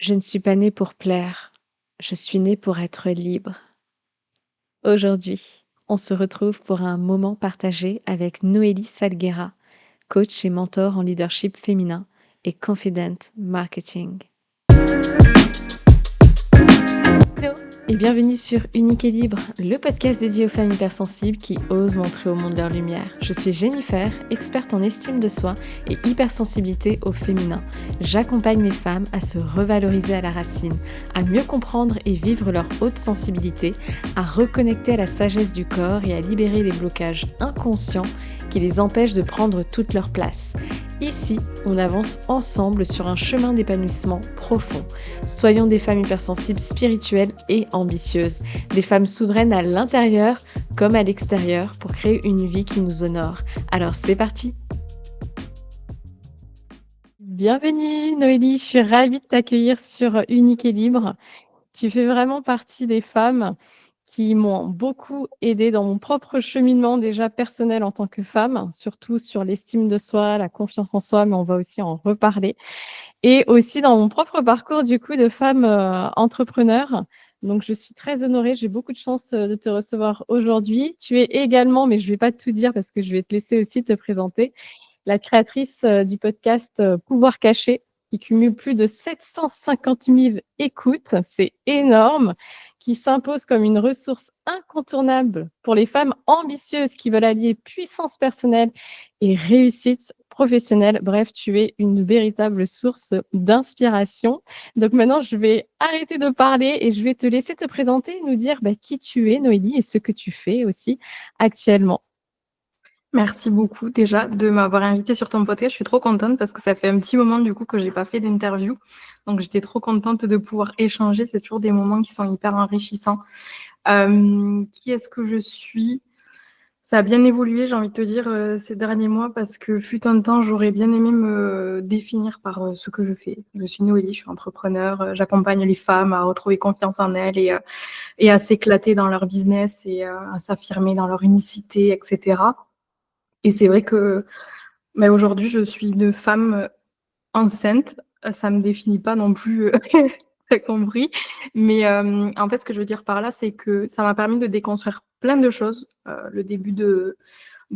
Je ne suis pas née pour plaire, je suis née pour être libre. Aujourd'hui, on se retrouve pour un moment partagé avec Noélie Salguera, coach et mentor en leadership féminin et confident marketing. Hello et bienvenue sur Unique et Libre, le podcast dédié aux femmes hypersensibles qui osent montrer au monde leur lumière. Je suis Jennifer, experte en estime de soi et hypersensibilité au féminin. J'accompagne les femmes à se revaloriser à la racine, à mieux comprendre et vivre leur haute sensibilité, à reconnecter à la sagesse du corps et à libérer les blocages inconscients qui les empêchent de prendre toute leur place. Ici, on avance ensemble sur un chemin d'épanouissement profond. Soyons des femmes hypersensibles spirituelles et ambitieuses, des femmes souveraines à l'intérieur comme à l'extérieur pour créer une vie qui nous honore. Alors c'est parti! Bienvenue Noélie, je suis ravie de t'accueillir sur Unique et Libre. Tu fais vraiment partie des femmes qui m'ont beaucoup aidée dans mon propre cheminement déjà personnel en tant que femme, surtout sur l'estime de soi, la confiance en soi, mais on va aussi en reparler. Et aussi dans mon propre parcours du coup de femme, entrepreneur. Donc je suis très honorée, j'ai beaucoup de chance, de te recevoir aujourd'hui. Tu es également, mais je ne vais pas tout dire parce que je vais te laisser aussi te présenter, la créatrice, du podcast, Pouvoir caché, qui cumule plus de 750 000 écoutes, c'est énorme, qui s'impose comme une ressource incontournable pour les femmes ambitieuses qui veulent allier puissance personnelle et réussite professionnelle. Bref, tu es une véritable source d'inspiration. Donc maintenant, je vais arrêter de parler et je vais te laisser te présenter et nous dire, qui tu es, Noélie, et ce que tu fais aussi actuellement. Merci beaucoup déjà de m'avoir invitée sur ton podcast. Je suis trop contente parce que ça fait un petit moment du coup que j'ai pas fait d'interview. Donc j'étais trop contente de pouvoir échanger. C'est toujours des moments qui sont hyper enrichissants. Qui est-ce que je suis? Ça a bien évolué, j'ai envie de te dire, ces derniers mois parce que fut un temps, j'aurais bien aimé me définir par ce que je fais. Je suis Noélie, je suis entrepreneur, j'accompagne les femmes à retrouver confiance en elles et à s'éclater dans leur business et à s'affirmer dans leur unicité, etc. Et c'est vrai que aujourd'hui, je suis une femme enceinte. Ça me définit pas non plus, tu compris. Mais en fait, ce que je veux dire par là, c'est que ça m'a permis de déconstruire plein de choses, le début de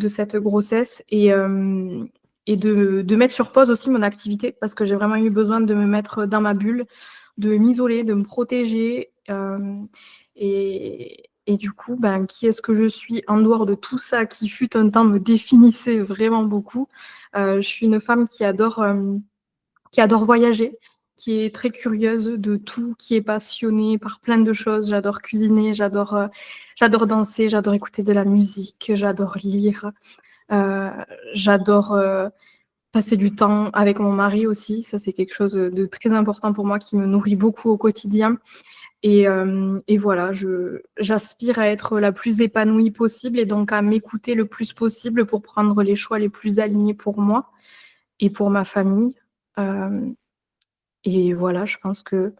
cette grossesse et de mettre sur pause aussi mon activité parce que j'ai vraiment eu besoin de me mettre dans ma bulle, de m'isoler, de me protéger. Et du coup, qui est-ce que je suis en dehors de tout ça qui fut un temps me définissait vraiment beaucoup. Je suis une femme qui adore voyager, qui est très curieuse de tout, qui est passionnée par plein de choses. J'adore cuisiner, j'adore danser, j'adore écouter de la musique, j'adore lire, euh, j'adore passer du temps avec mon mari aussi. Ça, c'est quelque chose de très important pour moi qui me nourrit beaucoup au quotidien. Et voilà, j'aspire à être la plus épanouie possible et donc à m'écouter le plus possible pour prendre les choix les plus alignés pour moi et pour ma famille. Euh, et voilà, je pense que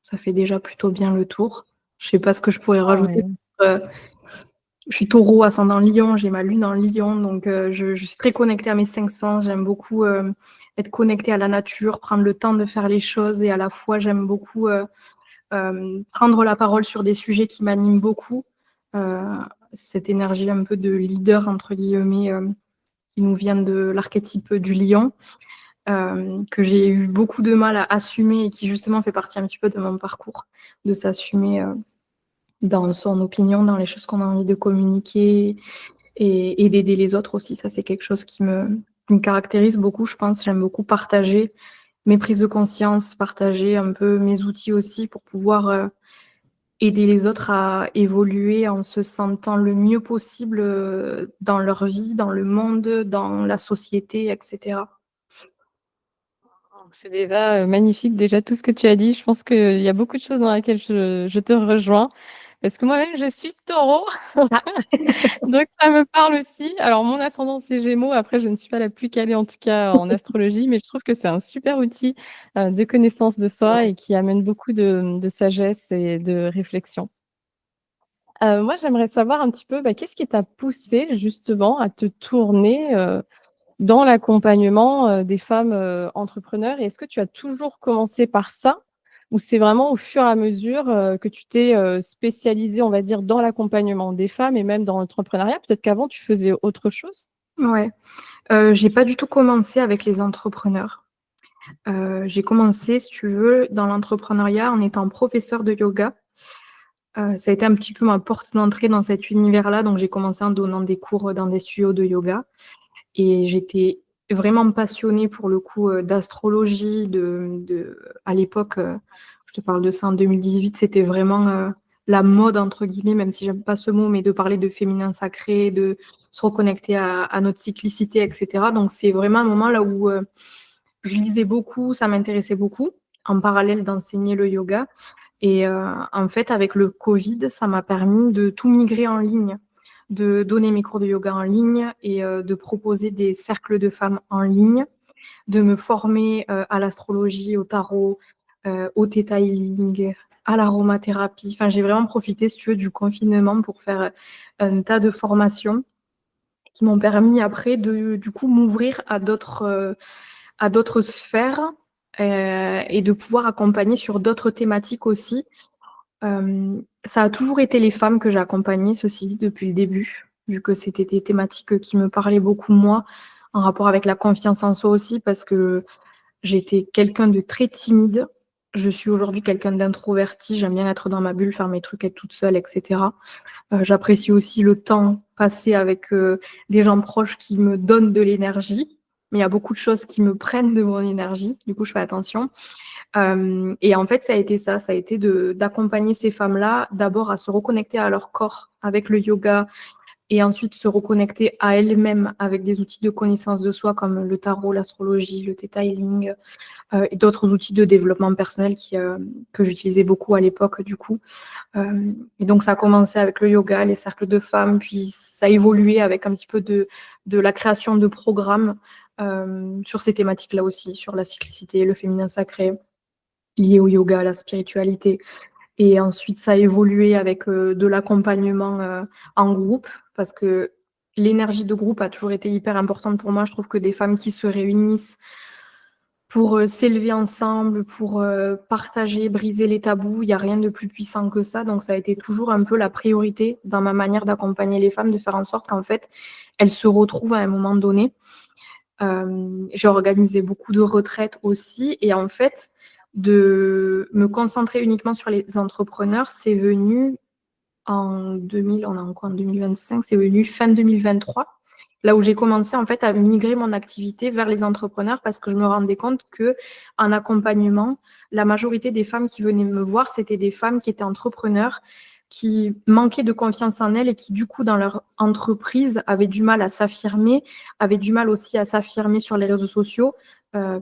ça fait déjà plutôt bien le tour. Je sais pas ce que je pourrais Ah rajouter. ouais. Euh, je suis taureau, ascendant lion, j'ai ma lune en lion, donc je suis très connectée à mes cinq sens. J'aime beaucoup être connectée à la nature, prendre le temps de faire les choses et à la fois, j'aime beaucoup prendre la parole sur des sujets qui m'animent beaucoup. Euh, cette énergie un peu de leader, entre guillemets, qui nous vient de l'archétype du lion. Que j'ai eu beaucoup de mal à assumer et qui justement fait partie un petit peu de mon parcours, de s'assumer dans son opinion, dans les choses qu'on a envie de communiquer et d'aider les autres aussi. Ça, c'est quelque chose qui me caractérise beaucoup, je pense. J'aime beaucoup partager mes prises de conscience, partager un peu mes outils aussi pour pouvoir aider les autres à évoluer en se sentant le mieux possible dans leur vie, dans le monde, dans la société, etc. C'est déjà, magnifique déjà tout ce que tu as dit. Je pense qu'il y a beaucoup de choses dans lesquelles je te rejoins parce que moi-même je suis Taureau, Ah, donc ça me parle aussi. Alors mon ascendant c'est Gémeaux, après je ne suis pas la plus calée en tout cas en astrologie, mais je trouve que c'est un super outil, de connaissance de soi et qui amène beaucoup de sagesse et de réflexion. Moi j'aimerais savoir un petit peu, qu'est-ce qui t'a poussé justement à te tourner, dans l'accompagnement, des femmes, entrepreneurs et est-ce que tu as toujours commencé par ça? Ou c'est vraiment au fur et à mesure, que tu t'es, spécialisée, on va dire, dans l'accompagnement des femmes et même dans l'entrepreneuriat? Peut-être qu'avant tu faisais autre chose? Ouais, j'ai pas du tout commencé avec les entrepreneurs. J'ai commencé, si tu veux, dans l'entrepreneuriat en étant professeure de yoga. Ça a été un petit peu ma porte d'entrée dans cet univers-là, donc j'ai commencé en donnant des cours, dans des studios de yoga et j'étais vraiment passionnée pour le coup, d'astrologie, à l'époque, je te parle de ça en 2018, c'était vraiment, «la mode» entre guillemets, même si j'aime pas ce mot, mais de parler de féminin sacré, de se reconnecter à notre cyclicité et cetera. Donc c'est vraiment un moment là où, je lisais beaucoup, ça m'intéressait beaucoup, en parallèle d'enseigner le yoga et en fait, avec le covid, ça m'a permis de tout migrer en ligne, de donner mes cours de yoga en ligne et de proposer des cercles de femmes en ligne, de me former, à l'astrologie, au tarot, au theta healing, à l'aromathérapie. Enfin, j'ai vraiment profité, si tu veux, du confinement pour faire, un tas de formations qui m'ont permis après de, du coup, m'ouvrir à d'autres sphères, et de pouvoir accompagner sur d'autres thématiques aussi. Ça a toujours été les femmes que j'ai accompagnées, ceci dit, depuis le début, vu que c'était des thématiques, qui me parlaient beaucoup moi, en rapport avec la confiance en soi aussi, parce que j'étais quelqu'un de très timide. Je suis aujourd'hui quelqu'un d'introverti, j'aime bien être dans ma bulle, faire mes trucs, être toute seule et cetera. J'apprécie aussi le temps passé avec, des gens proches qui me donnent de l'énergie, mais il y a beaucoup de choses qui me prennent de mon énergie, du coup je fais attention. Et en fait, ça a été d'accompagner ces femmes-là, d'abord à se reconnecter à leur corps avec le yoga et ensuite se reconnecter à elles-mêmes avec des outils de connaissance de soi comme le tarot, l'astrologie, le theta healing, et d'autres outils de développement personnel que j'utilisais beaucoup à l'époque du coup. Et donc ça a commencé avec le yoga, les cercles de femmes, puis ça a évolué avec un petit peu de la création de programmes, sur ces thématiques-là aussi, sur la cyclicité, le féminin sacré, lié au yoga, à la spiritualité. Et ensuite, ça a évolué avec, de l'accompagnement, en groupe parce que l'énergie de groupe a toujours été hyper importante pour moi. Je trouve que des femmes qui se réunissent pour, s'élever ensemble, pour, partager, briser les tabous, il y a rien de plus puissant que ça. Donc ça a été toujours un peu la priorité dans ma manière d'accompagner les femmes, de faire en sorte qu'en fait, elles se retrouvent à un moment donné. J'ai organisé beaucoup de retraites aussi et en fait, de me concentrer uniquement sur les entrepreneurs, c'est venu en 2000, on est en quoi? En 2025, c'est venu fin 2023, là où j'ai commencé en fait à migrer mon activité vers les entrepreneurs parce que je me rendais compte qu'en accompagnement, la majorité des femmes qui venaient me voir, c'était des femmes qui étaient entrepreneurs, qui manquaient de confiance en elles et qui du coup dans leur entreprise avaient du mal à s'affirmer, avaient du mal aussi à s'affirmer sur les réseaux sociaux,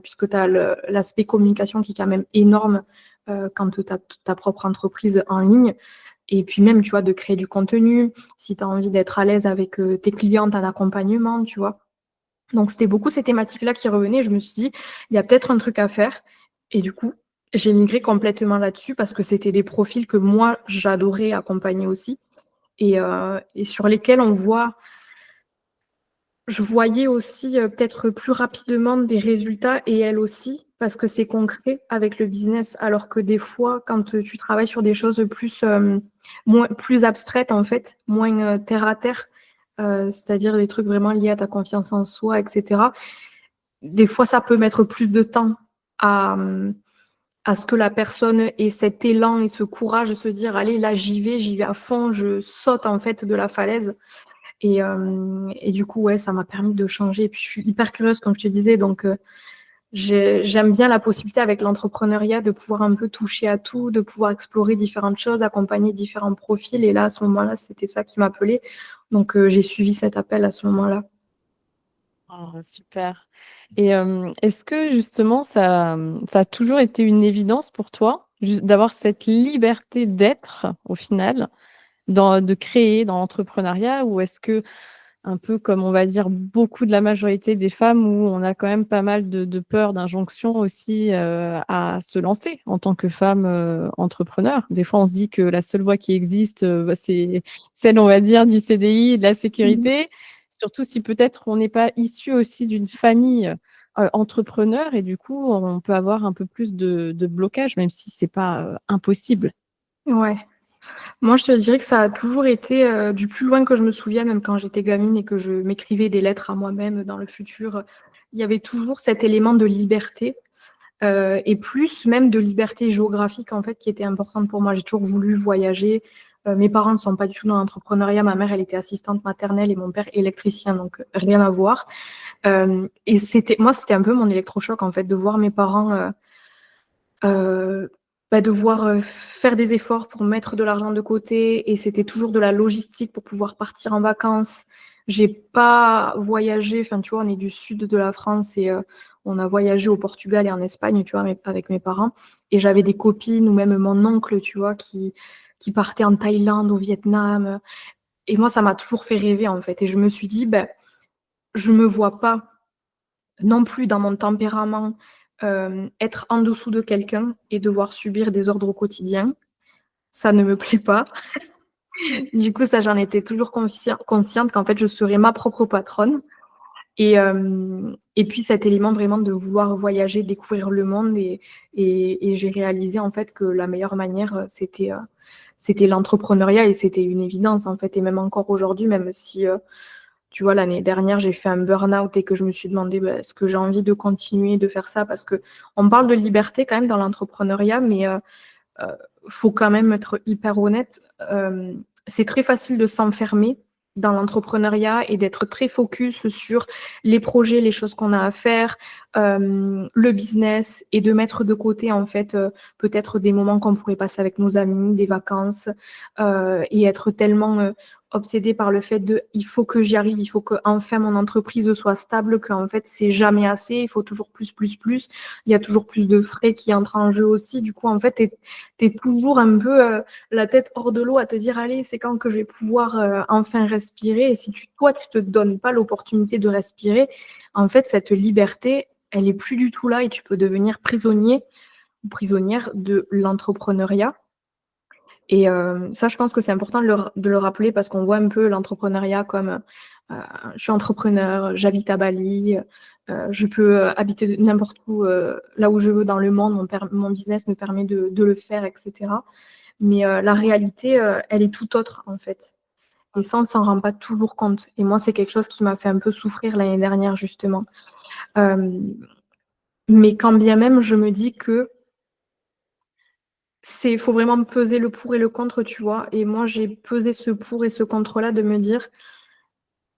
puisque tu as l'aspect communication qui est quand même énorme, quand tu as ta propre entreprise en ligne. Et puis même, tu vois, de créer du contenu, si tu as envie d'être à l'aise avec, tes clientes en accompagnement, tu vois? Donc c'était beaucoup ces thématiques-là qui revenaient et je me suis dit: «Il y a peut-être un truc à faire» et du coup, j'ai migré complètement là-dessus parce que c'était des profils que moi, j'adorais accompagner aussi et sur lesquels je voyais aussi, peut-être plus rapidement des résultats et elles aussi, parce que c'est concret avec le business. Alors que des fois, quand, tu travailles sur des choses plus, plus abstraites en fait, moins, terre à terre, c'est-à-dire des trucs vraiment liés à ta confiance en soi et cetera. Des fois, ça peut mettre plus de temps à, à ce que la personne ait cet élan et ce courage de se dire: «Allez, là, j'y vais à fond, je saute en fait de la falaise». Et du coup, ouais, ça m'a permis de changer et puis je suis hyper curieuse comme je te disais donc j'aime bien la possibilité avec l'entrepreneuriat de pouvoir un peu toucher à tout, de pouvoir explorer différentes choses, accompagner différents profils et là, à ce moment-là, c'était ça qui m'appelait donc j'ai suivi cet appel à ce moment-là. Oh, super. Et est-ce que justement ça a toujours été une évidence pour toi, juste d'avoir cette liberté d'être au final, de créer dans l'entrepreneuriat? Ou est-ce que un peu comme on va dire beaucoup de la majorité des femmes où on a quand même pas mal de peur, d'injonction aussi, à se lancer en tant que femme, entrepreneur. Des fois, on se dit que la seule voie qui existe, bah, c'est celle, on va dire, du CDI et de la Mmh. sécurité. Surtout si peut-être on n'est pas issu aussi d'une famille, entrepreneur et du coup, on peut avoir un peu plus de blocage, même si c'est pas, impossible. Ouais. Moi, je te dirais que ça a toujours été, du plus loin que je me souvienne, même quand j'étais gamine et que je m'écrivais des lettres à moi-même dans le futur, il y avait toujours cet élément de liberté, et plus même de liberté géographique, en fait, qui était importante pour moi. J'ai toujours voulu voyager. Mes parents ne sont pas du tout dans l'entrepreneuriat. Ma mère, elle était assistante maternelle et mon père électricien, donc rien à voir. Et c'était un peu mon électrochoc, en fait, de voir mes parents, Heu, devoir, faire des efforts pour mettre de l'argent de côté et c'était toujours de la logistique pour pouvoir partir en vacances. J'ai pas voyagé, enfin, tu vois, on est du sud de la France et on a voyagé au Portugal et en Espagne, tu vois, avec mes parents et j'avais des copines ou même mon oncle, tu vois, qui partaient en Thaïlande, au Vietnam, et moi, ça m'a toujours fait rêver, en fait et je me suis dit: «Beh, je me vois pas non plus dans mon tempérament, être en dessous de quelqu'un et devoir subir des ordres au quotidien, ça ne me plaît pas. Du coup, ça, j'en étais toujours consciente qu'en fait, je serais ma propre patronne et puis cet élément vraiment de vouloir voyager, découvrir le monde et j'ai réalisé en fait que la meilleure manière, c'était l'entrepreneuriat et c'était une évidence en fait et même encore aujourd'hui, même si, tu vois, l'année dernière, j'ai fait un burn-out et que je me suis demandé, bah, est-ce que j'ai envie de continuer de faire ça? Parce qu'on parle de liberté quand même dans l'entrepreneuriat, mais heu, faut quand même être hyper honnête. C'est très facile de s'enfermer dans l'entrepreneuriat et d'être très focus sur les projets, les choses qu'on a à faire, le business et de mettre de côté, en fait, peut-être des moments qu'on pourrait passer avec nos amis, des vacances, et être tellement, obsédé par le fait de: «Il faut que j'y arrive, il faut qu'enfin mon entreprise soit stable», qu'en fait c'est jamais assez, il faut toujours plus, plus, plus. Il y a toujours plus de frais qui entrent en jeu aussi. Du coup, en fait, tu es toujours un peu, la tête hors de l'eau à te dire: «Allez, c'est quand que je vais pouvoir, enfin respirer?» Et si toi, tu te donnes pas l'opportunité de respirer, en fait, cette liberté, elle est plus du tout là et tu peux devenir prisonnier ou prisonnière de l'entrepreneuriat et ça, je pense que c'est important de le rappeler parce qu'on voit un peu l'entrepreneuriat comme, je suis entrepreneur, j'habite à Bali, je peux, habiter n'importe où, là où je veux dans le monde, mon business me permet de le faire et cetera. Mais la réalité, elle est tout autre, en fait et ça, on s'en rend pas toujours compte et moi, c'est quelque chose qui m'a fait un peu souffrir l'année dernière, justement. Hem, mais quand bien même, je me dis que faut vraiment peser le pour et le contre, tu vois? Et moi, j'ai pesé ce pour et ce contre-là de me dire: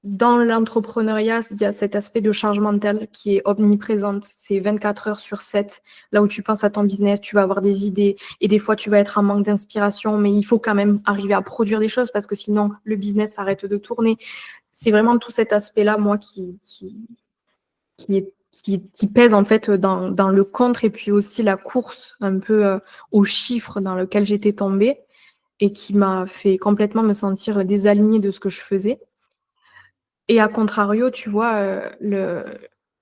«Dans l'entrepreneuriat, il y a cet aspect de charge mentale qui est omniprésente. C'est 24 heures sur 7. Là où tu penses à ton business, tu vas avoir des idées et des fois, tu vas être en manque d'inspiration, mais il faut quand même arriver à produire des choses parce que sinon le business arrête de tourner». C'est vraiment tout cet aspect-là, moi, qui pèse en fait, dans le contre et puis aussi la course un peu, aux chiffres dans lequel j'étais tombée et qui m'a fait complètement me sentir désalignée de ce que je faisais et à contrario, tu vois,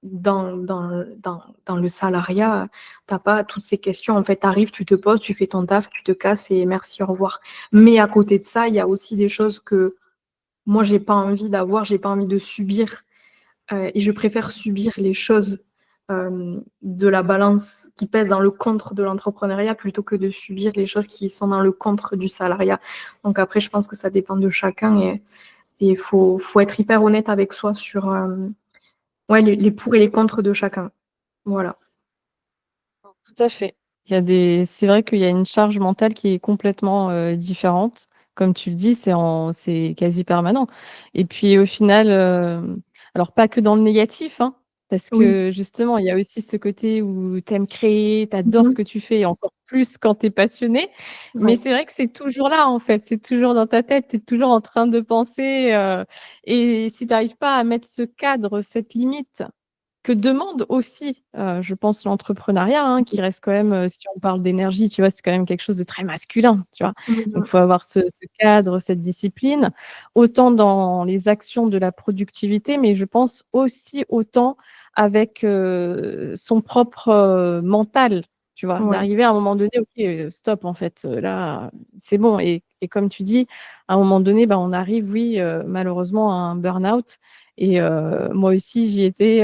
dans le salariat, tu as pas toutes ces questions. En fait, tu arrives, tu te poses, tu fais ton taf, tu te casses et merci, au revoir. Mais à côté de ça, il y a aussi des choses que moi j'ai pas envie d'avoir, j'ai pas envie de subir. Et je préfère subir les choses, de la balance qui pèsent dans le contre de l'entrepreneuriat plutôt que de subir les choses qui sont dans le contre du salariat. Donc après, je pense que ça dépend de chacun et il faut être hyper honnête avec soi sur, ouais, les pour et les contre de chacun. Voilà. Tout à fait. C'est vrai qu'il y a une charge mentale qui est complètement, différente. Comme tu le dis, c'est quasi permanent et puis au final, alors pas que dans le négatif, hein, parce Oui. que justement, il y a aussi ce côté où tu aimes créer, tu adores ce Mmh. que tu fais et encore plus quand tu es passionné. Mais Ouais. c'est vrai que c'est toujours là, en fait, c'est toujours dans ta tête, tu es toujours en train de penser, et si tu arrives pas à mettre ce cadre, cette limite que demande aussi, je pense l'entrepreneuriat, hein, qui reste quand même, si on parle d'énergie, tu vois, c'est quand même quelque chose de très masculin, tu vois? Mmh Donc mh. il faut avoir ce cadre, cette discipline, autant dans les actions de la productivité, mais je pense aussi autant avec, son propre, mental, tu vois? Ouais. D'arriver à un moment donné: «OK, stop en fait, là, c'est bon» et et comme tu dis, à un moment donné, bah, on arrive, oui, malheureusement à un burn-out et moi aussi j'y étais,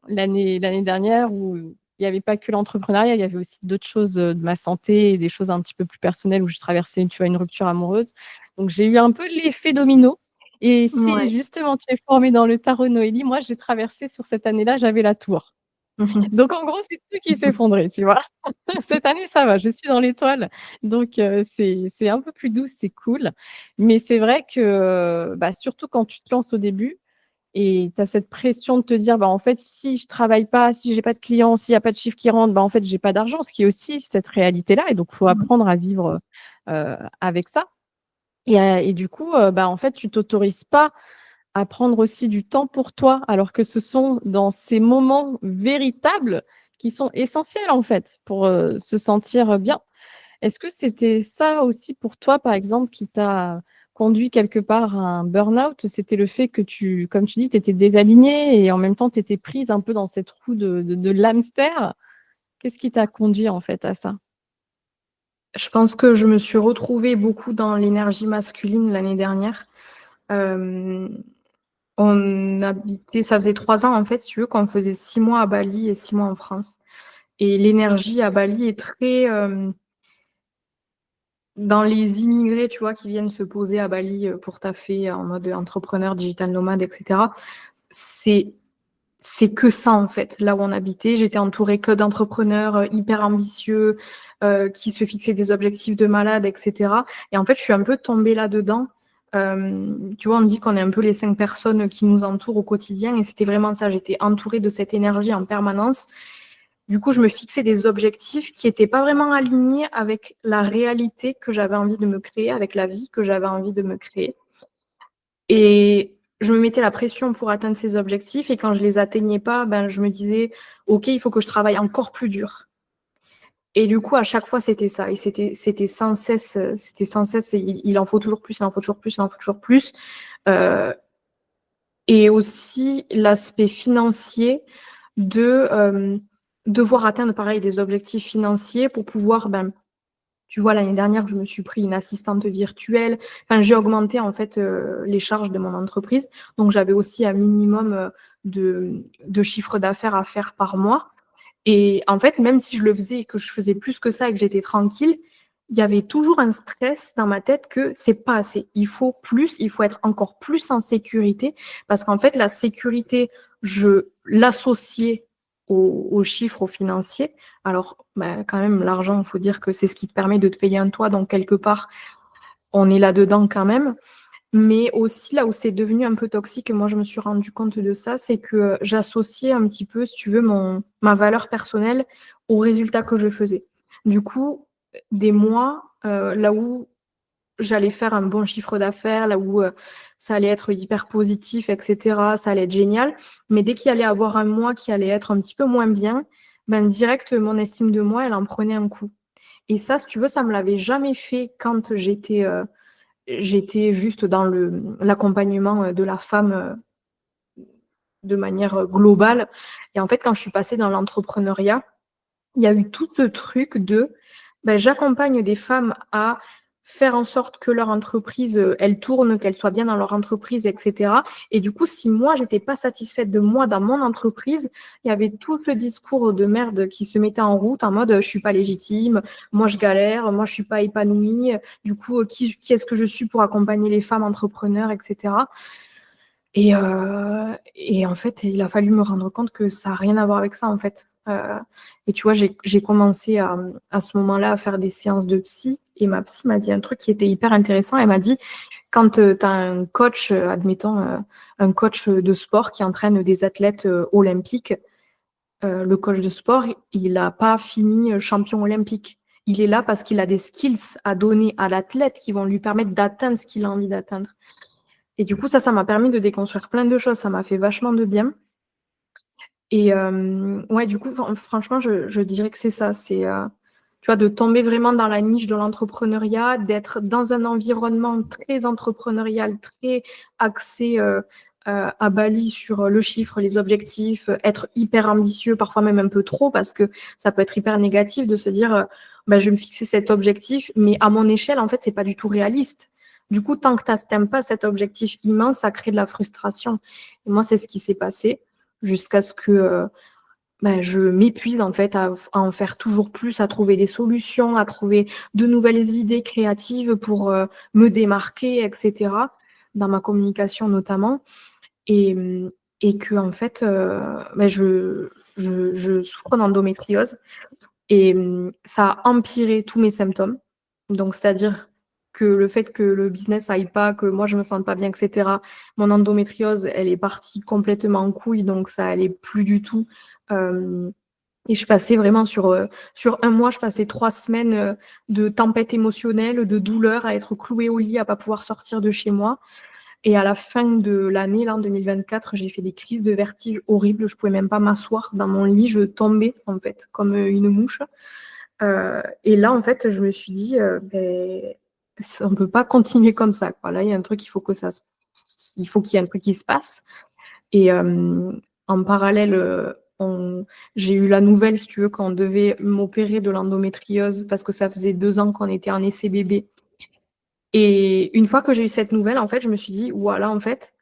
l'année dernière où il y avait pas que l'entrepreneuriat, il y avait aussi d'autres choses, de ma santé et des choses un petit peu plus personnelles où je traversais, tu vois, une rupture amoureuse. Donc j'ai eu un peu l'effet domino et si Ouais. justement tu es formée dans le tarot Noélie, moi j'ai traversé sur cette année-là, j'avais la tour. Mmh. Donc en gros, c'est tout qui s'est effondré, tu vois? Cette année, ça va, je suis dans l'étoile, donc c'est un peu plus doux, c'est cool. Mais c'est vrai que, bah, surtout quand tu te lances au début et tu as cette pression de te dire: «Bah, en fait, si je travaille pas, si j'ai pas de clients, s'il y a pas de chiffre qui rentre, bah, en fait, j'ai pas d'argent», ce qui est aussi cette réalité-là et donc faut Mmh. apprendre à vivre, avec ça et du coup, bah, en fait, tu t'autorises pas à prendre aussi du temps pour toi, alors que ce sont dans ces moments véritables qui sont essentiels, en fait, pour, se sentir bien. Est-ce que c'était ça aussi pour toi, par exemple, qui t'a conduit quelque part à un burn-out? C'était le fait que tu comme tu dis, tu étais désalignée et en même temps, tu étais prise un peu dans cette roue de l'hamster? Qu'est-ce qui t'a conduit, en fait, à ça? Je pense que je me suis retrouvée beaucoup dans l'énergie masculine l'année dernière. Hem, on habitait ça faisait 3 ans, en fait, si tu veux, qu'on faisait 6 mois à Bali et 6 mois en France et l'énergie à Bali est très, dans les immigrés, tu vois, qui viennent se poser à Bali, pour taffer en mode entrepreneur, digital nomade et cetera. C'est c'est que ça, en fait, là où on habitait. J'étais entourée que d'entrepreneurs, hyper ambitieux, qui se fixaient des objectifs de malade et cetera et en fait, je suis un peu tombée là-dedans. Tu vois, on dit qu'on est un peu les 5 personnes qui nous entourent au quotidien et c'était vraiment ça. J'étais entourée de cette énergie en permanence. Du coup, je me fixais des objectifs qui étaient pas vraiment alignés avec la réalité que j'avais envie de me créer, avec la vie que j'avais envie de me créer et je me mettais la pression pour atteindre ces objectifs et quand je les atteignais pas, ben, je me disais: «OK, il faut que je travaille encore plus dur» et du coup, à chaque fois, c'était ça et c'était sans cesse il en faut toujours plus, il en faut toujours plus, il en faut toujours plus, heu et aussi l'aspect financier de, devoir atteindre pareil des objectifs financiers pour pouvoir, ben, tu vois, l'année dernière, je me suis pris une assistante virtuelle. Enfin, j'ai augmenté en fait, les charges de mon entreprise. Donc j'avais aussi un minimum, de chiffre d'affaires à faire par mois et en fait, même si je le faisais et que je faisais plus que ça et que j'étais tranquille, il y avait toujours un stress dans ma tête que c'est pas assez. Il faut plus, il faut être encore plus en sécurité parce qu'en fait, la sécurité, je l'associais aux chiffres, aux financiers. Alors, bah, quand même, l'argent, il faut dire que c'est ce qui te permet de te payer un toit, donc quelque part, on est là-dedans quand même. Mais aussi, là où c'est devenu un peu toxique et moi je me suis rendu compte de ça, c'est que j'associais un petit peu, si tu veux, ma valeur personnelle aux résultats que je faisais. Du coup, des mois, là où j'allais faire un bon chiffre d'affaires, là où, ça allait être hyper positif et cetera, ça allait être génial. Mais dès qu'il allait avoir un mois qui allait être un petit peu moins bien, ben, direct, mon estime de moi, elle en prenait un coup. Et ça, si tu veux, ça me l'avait jamais fait quand j'étais juste dans l'accompagnement, de la femme, de manière, globale et en fait, quand je suis passée dans l'entrepreneuriat, il y a eu tout ce truc de, ben, j'accompagne des femmes à faire en sorte que leur entreprise, elle tourne, qu'elles soient bien dans leur entreprise et cetera et du coup, si moi, j'étais pas satisfaite de moi dans mon entreprise, il y avait tout ce discours de merde qui se mettait en route en mode, «Je suis pas légitime, moi je galère, moi je suis pas épanouie, du coup, qui est-ce que je suis pour accompagner les femmes entrepreneurs?» et cetera et en fait, il a fallu me rendre compte que ça a rien à voir avec ça, en fait, et tu vois, j'ai commencé à ce moment-là, à faire des séances de psy et ma psy m'a dit un truc qui était hyper intéressant. Elle m'a dit: «Quand, tu as un coach, admettons, un coach, de sport qui entraîne des athlètes, olympiques, le coach de sport, il a pas fini, champion olympique. Il est là parce qu'il a des skills à donner à l'athlète qui vont lui permettre d'atteindre ce qu'il a envie d'atteindre». Et du coup, ça m'a permis de déconstruire plein de choses, ça m'a fait vachement de bien et ouais, du coup, franchement, je dirais que c'est ça, c'est, tu vois, de tomber vraiment dans la niche de l'entrepreneuriat, d'être dans un environnement très entrepreneurial, très axé, à Bali sur le chiffre, les objectifs, être hyper ambitieux, parfois même un peu trop, parce que ça peut être hyper négatif de se dire, bah, je vais me fixer cet objectif, mais à mon échelle, en fait, c'est pas du tout réaliste. Du coup, tant que tu n'atteins pas cet objectif immense, ça crée de la frustration. Et moi, c'est ce qui s'est passé jusqu'à ce que bah, je m'épuise en fait à en faire toujours plus, à trouver des solutions, à trouver de nouvelles idées créatives pour me démarquer, etc. Dans ma communication notamment. Et, et que en fait, bah, je souffre d'endométriose et ça a empiré tous mes symptômes. Donc, c'est-à-dire que le fait que le business aille pas, que moi je me sente pas bien, etc. Mon endométriose, elle est partie complètement en couille, donc ça allait plus du tout. Et je passais vraiment sur un mois, je passais 3 semaines de tempête émotionnelle, de douleur, à être clouée au lit, à pas pouvoir sortir de chez moi. Et à la fin de l'année, là, en 2024, j'ai fait des crises de vertige horribles. Je pouvais même pas m'asseoir dans mon lit, je tombais en fait comme une mouche. Et là, en fait, je me suis dit, ben, on peut pas continuer comme ça, quoi. Là, il y a un truc, il faut qu'il y ait un truc qui se passe. Et en parallèle, j'ai eu la nouvelle, si tu veux, qu'on devait m'opérer de l'endométriose parce que ça faisait 2 ans qu'on était en essai bébé. Et une fois que j'ai eu cette nouvelle, en fait, je me suis dit, voilà, en fait,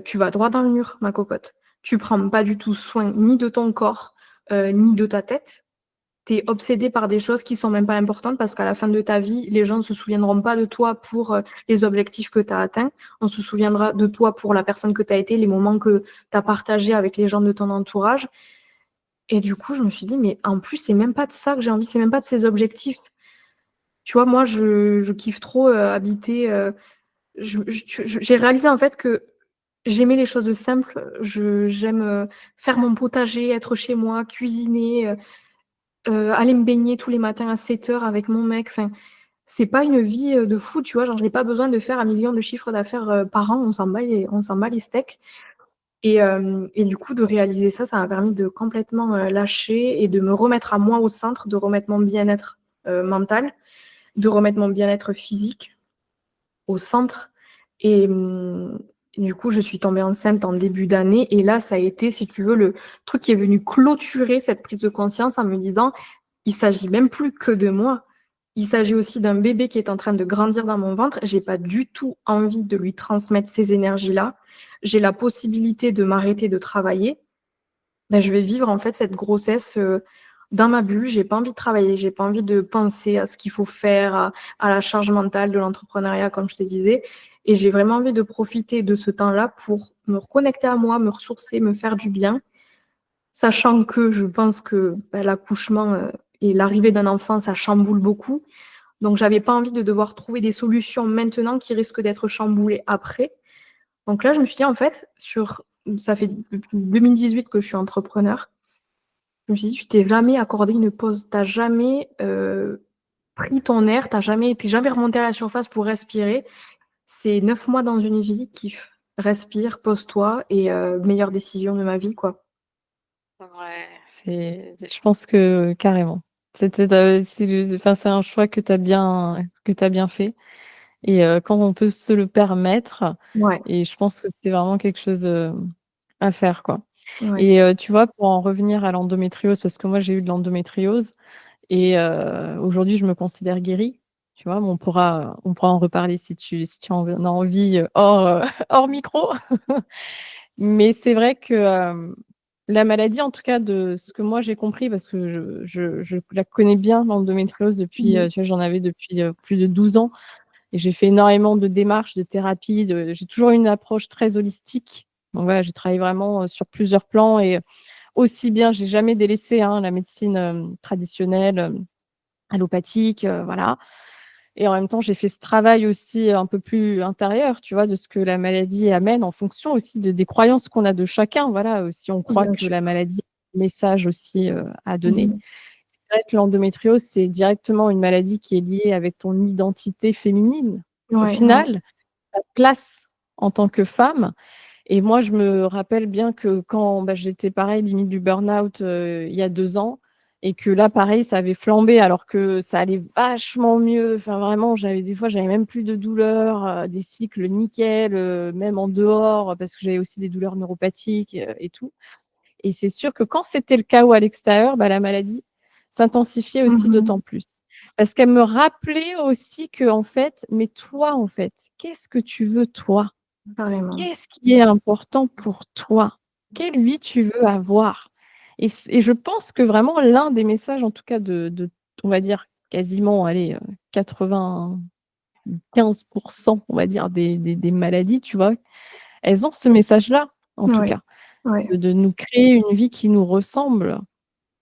tu vas droit dans le mur, ma cocotte. Tu prends pas du tout soin ni de ton corps, ni de ta tête. Tu es obsédée par des choses qui sont même pas importantes parce qu'à la fin de ta vie, les gens ne se souviendront pas de toi pour les objectifs que tu as atteints. On se souviendra de toi pour la personne que tu as été, les moments que tu as partagés avec les gens de ton entourage. Et du coup, je me suis dit, mais en plus, c'est même pas de ça que j'ai envie, c'est même pas de ces objectifs. Tu vois, moi, je kiffe trop habiter. J'ai réalisé en fait que j'aimais les choses simples. J'aime faire mon potager, être chez moi, cuisiner, aller me baigner tous les matins à 7 heures avec mon mec. Enfin, c'est pas une vie de fou, tu vois. Genre, j'ai pas besoin de faire 1 million de chiffres d'affaires par an. On s'en bat les steaks. Et du coup, de réaliser ça, ça m'a permis de complètement lâcher et de me remettre à moi au centre, de remettre mon bien-être mental, de remettre mon bien-être physique au centre. Et du coup, je suis tombée enceinte en début d'année. Et là, ça a été, si tu veux, le truc qui est venu clôturer cette prise de conscience en me disant, il s'agit même plus que de moi. Il s'agit aussi d'un bébé qui est en train de grandir dans mon ventre. J'ai pas du tout envie de lui transmettre ces énergies-là. J'ai la possibilité de m'arrêter de travailler. Ben, je vais vivre en fait cette grossesse dans ma bulle. J'ai pas envie de travailler, j'ai pas envie de penser à ce qu'il faut faire, à la charge mentale de l'entrepreneuriat, comme je te disais. Et j'ai vraiment envie de profiter de ce temps-là pour me reconnecter à moi, me ressourcer, me faire du bien, sachant que je pense que ben, l'accouchement et l'arrivée d'un enfant, ça chamboule beaucoup. Donc, j'avais pas envie de devoir trouver des solutions maintenant qui risquent d'être chamboulées après. Donc là, je me suis dit, en fait, ça fait depuis 2018 que je suis entrepreneur. Je me suis dit, tu t'es jamais accordé une pause, t'as jamais pris ton air, t'es jamais remonté à la surface pour respirer. C'est 9 mois dans une vie, kiffe, respire, pose-toi et meilleure décision de ma vie, quoi. Ouais, je pense que carrément. C'est un choix que tu bien fait. Et quand on peut se le permettre, Ouais, et je pense que c'est vraiment quelque chose à faire, quoi. ouais. Et tu vois, pour en revenir à l'endométriose, parce que moi j'ai eu de l'endométriose et aujourd'hui je me considère guérie, tu vois? Mais on pourra en reparler si tu en as envie, hors micro. Mais c'est vrai que, la maladie, en tout cas de ce que moi j'ai compris, parce que je la connais bien, l'endométriose depuis, Mmh. tu vois, j'en avais depuis, plus de 12 ans et j'ai fait énormément de démarches, de thérapies, j'ai toujours eu une approche très holistique. Donc voilà, j'ai travaillé vraiment, sur plusieurs plans et aussi bien j'ai jamais délaissé, hein, la médecine, traditionnelle, allopathique, voilà. Et en même temps, j'ai fait ce travail aussi un peu plus intérieur, tu vois? De ce que la maladie amène en fonction aussi des croyances qu'on a de chacun, voilà, si on croit Bien que sûr. la maladie a un message aussi, à donner. Mmh. C'est vrai que l'endométriose, c'est directement une maladie qui est liée avec ton identité féminine. Au Ouais, ouais. final, ta place en tant que femme. Et moi, je me rappelle bien que quand, bah, j'étais pareil, limite du burn-out, il y a 2 ans, et que là, pareil, ça avait flambé alors que ça allait vachement mieux. Enfin, vraiment, des fois, j'avais même plus de douleurs, des cycles nickel, même en dehors, parce que j'avais aussi des douleurs neuropathiques, et tout. Et c'est sûr que quand c'était le chaos à l'extérieur, bah, la maladie s'intensifiait aussi Mmh. d'autant plus. Parce qu'elle me rappelait aussi que, en fait, mais toi, en fait, qu'est-ce que tu veux toi? Carrément. Qu'est-ce qui est important pour toi? Quelle vie tu veux avoir? Et je pense que vraiment l'un des messages, en tout cas de on va dire quasiment, allez, 95, on va dire des maladies, tu vois? Elles ont ce message-là, en tout Ouais, cas, ouais. de nous créer une vie qui nous ressemble.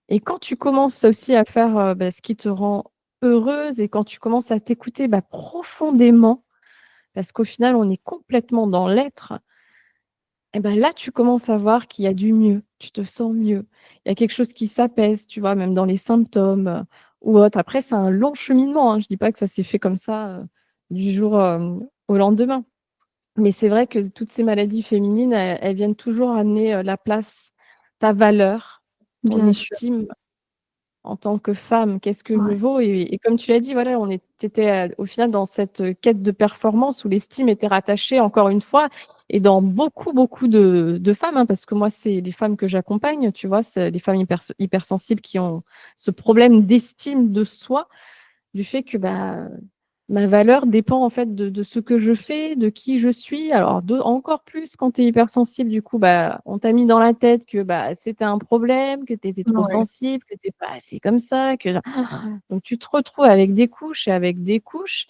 Et quand tu commences aussi à faire, bah, ce qui te rend heureuse et quand tu commences à t'écouter, bah, profondément, parce qu'au final, on est complètement dans l'être. Et ben là, tu commences à voir qu'il y a du mieux, tu te sens mieux. Il y a quelque chose qui s'apaise, tu vois? Même dans les symptômes, ou autre. Après, c'est un long cheminement, hein. Je dis pas que ça s'est fait comme ça, du jour, au lendemain. Mais c'est vrai que toutes ces maladies féminines, elles viennent toujours amener, la place, ta valeur, ton Bien sûr, estime en tant que femme, qu'est-ce que je ouais. vaux? Et comme tu l'as dit, voilà, tu étais, au final dans cette, quête de performance où l'estime était rattachée encore une fois et dans beaucoup, beaucoup de femmes, hein, parce que moi, c'est les femmes que j'accompagne, tu vois? C'est les femmes hypersensibles qui ont ce problème d'estime de soi, du fait que, bah, ma valeur dépend en fait de ce que je fais, de qui je suis. Alors encore plus quand tu es hypersensible, du coup, bah, on t'a mis dans la tête que, bah, c'était un problème, que tu étais trop Ouais. sensible, que tu es pas assez comme ça, que donc tu te retrouves avec des couches et avec des couches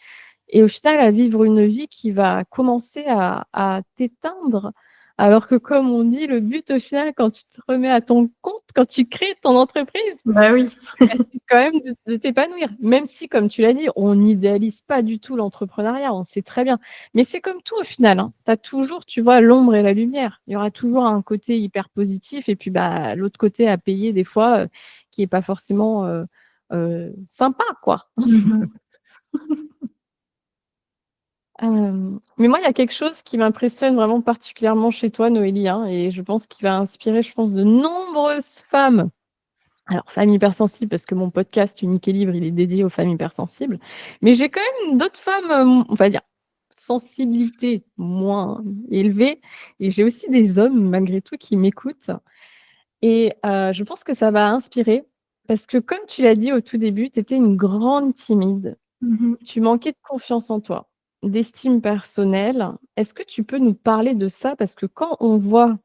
et au final à vivre une vie qui va commencer à t'éteindre. Alors que comme on dit, le but au final quand tu te remets à ton compte, quand tu crées ton entreprise, Bah oui. bah, c'est quand même de t'épanouir, même si, comme tu l'as dit, on n'idéalise pas du tout l'entrepreneuriat, on sait très bien. Mais c'est comme tout au final, hein, tu as toujours, tu vois, l'ombre et la lumière. Il y aura toujours un côté hyper positif et puis, bah, l'autre côté à payer des fois, qui est pas forcément, sympa, quoi. Mmh. Mais moi, il y a quelque chose qui m'impressionne vraiment particulièrement chez toi, Noélie, hein, et je pense qu'il va inspirer, je pense, de nombreuses femmes. Alors, femmes hypersensibles, parce que mon podcast Unique et Libre, il est dédié aux femmes hypersensibles. Mais j'ai quand même d'autres femmes, on va dire, sensibilité moins élevée. Et j'ai aussi des hommes, malgré tout, qui m'écoutent. Et je pense que ça va inspirer. Parce que comme tu l'as dit au tout début, tu étais une grande timide. Mmh. Tu manquais de confiance en toi, d'estime personnelle. Est-ce que tu peux nous parler de ça? Parce que quand on voit,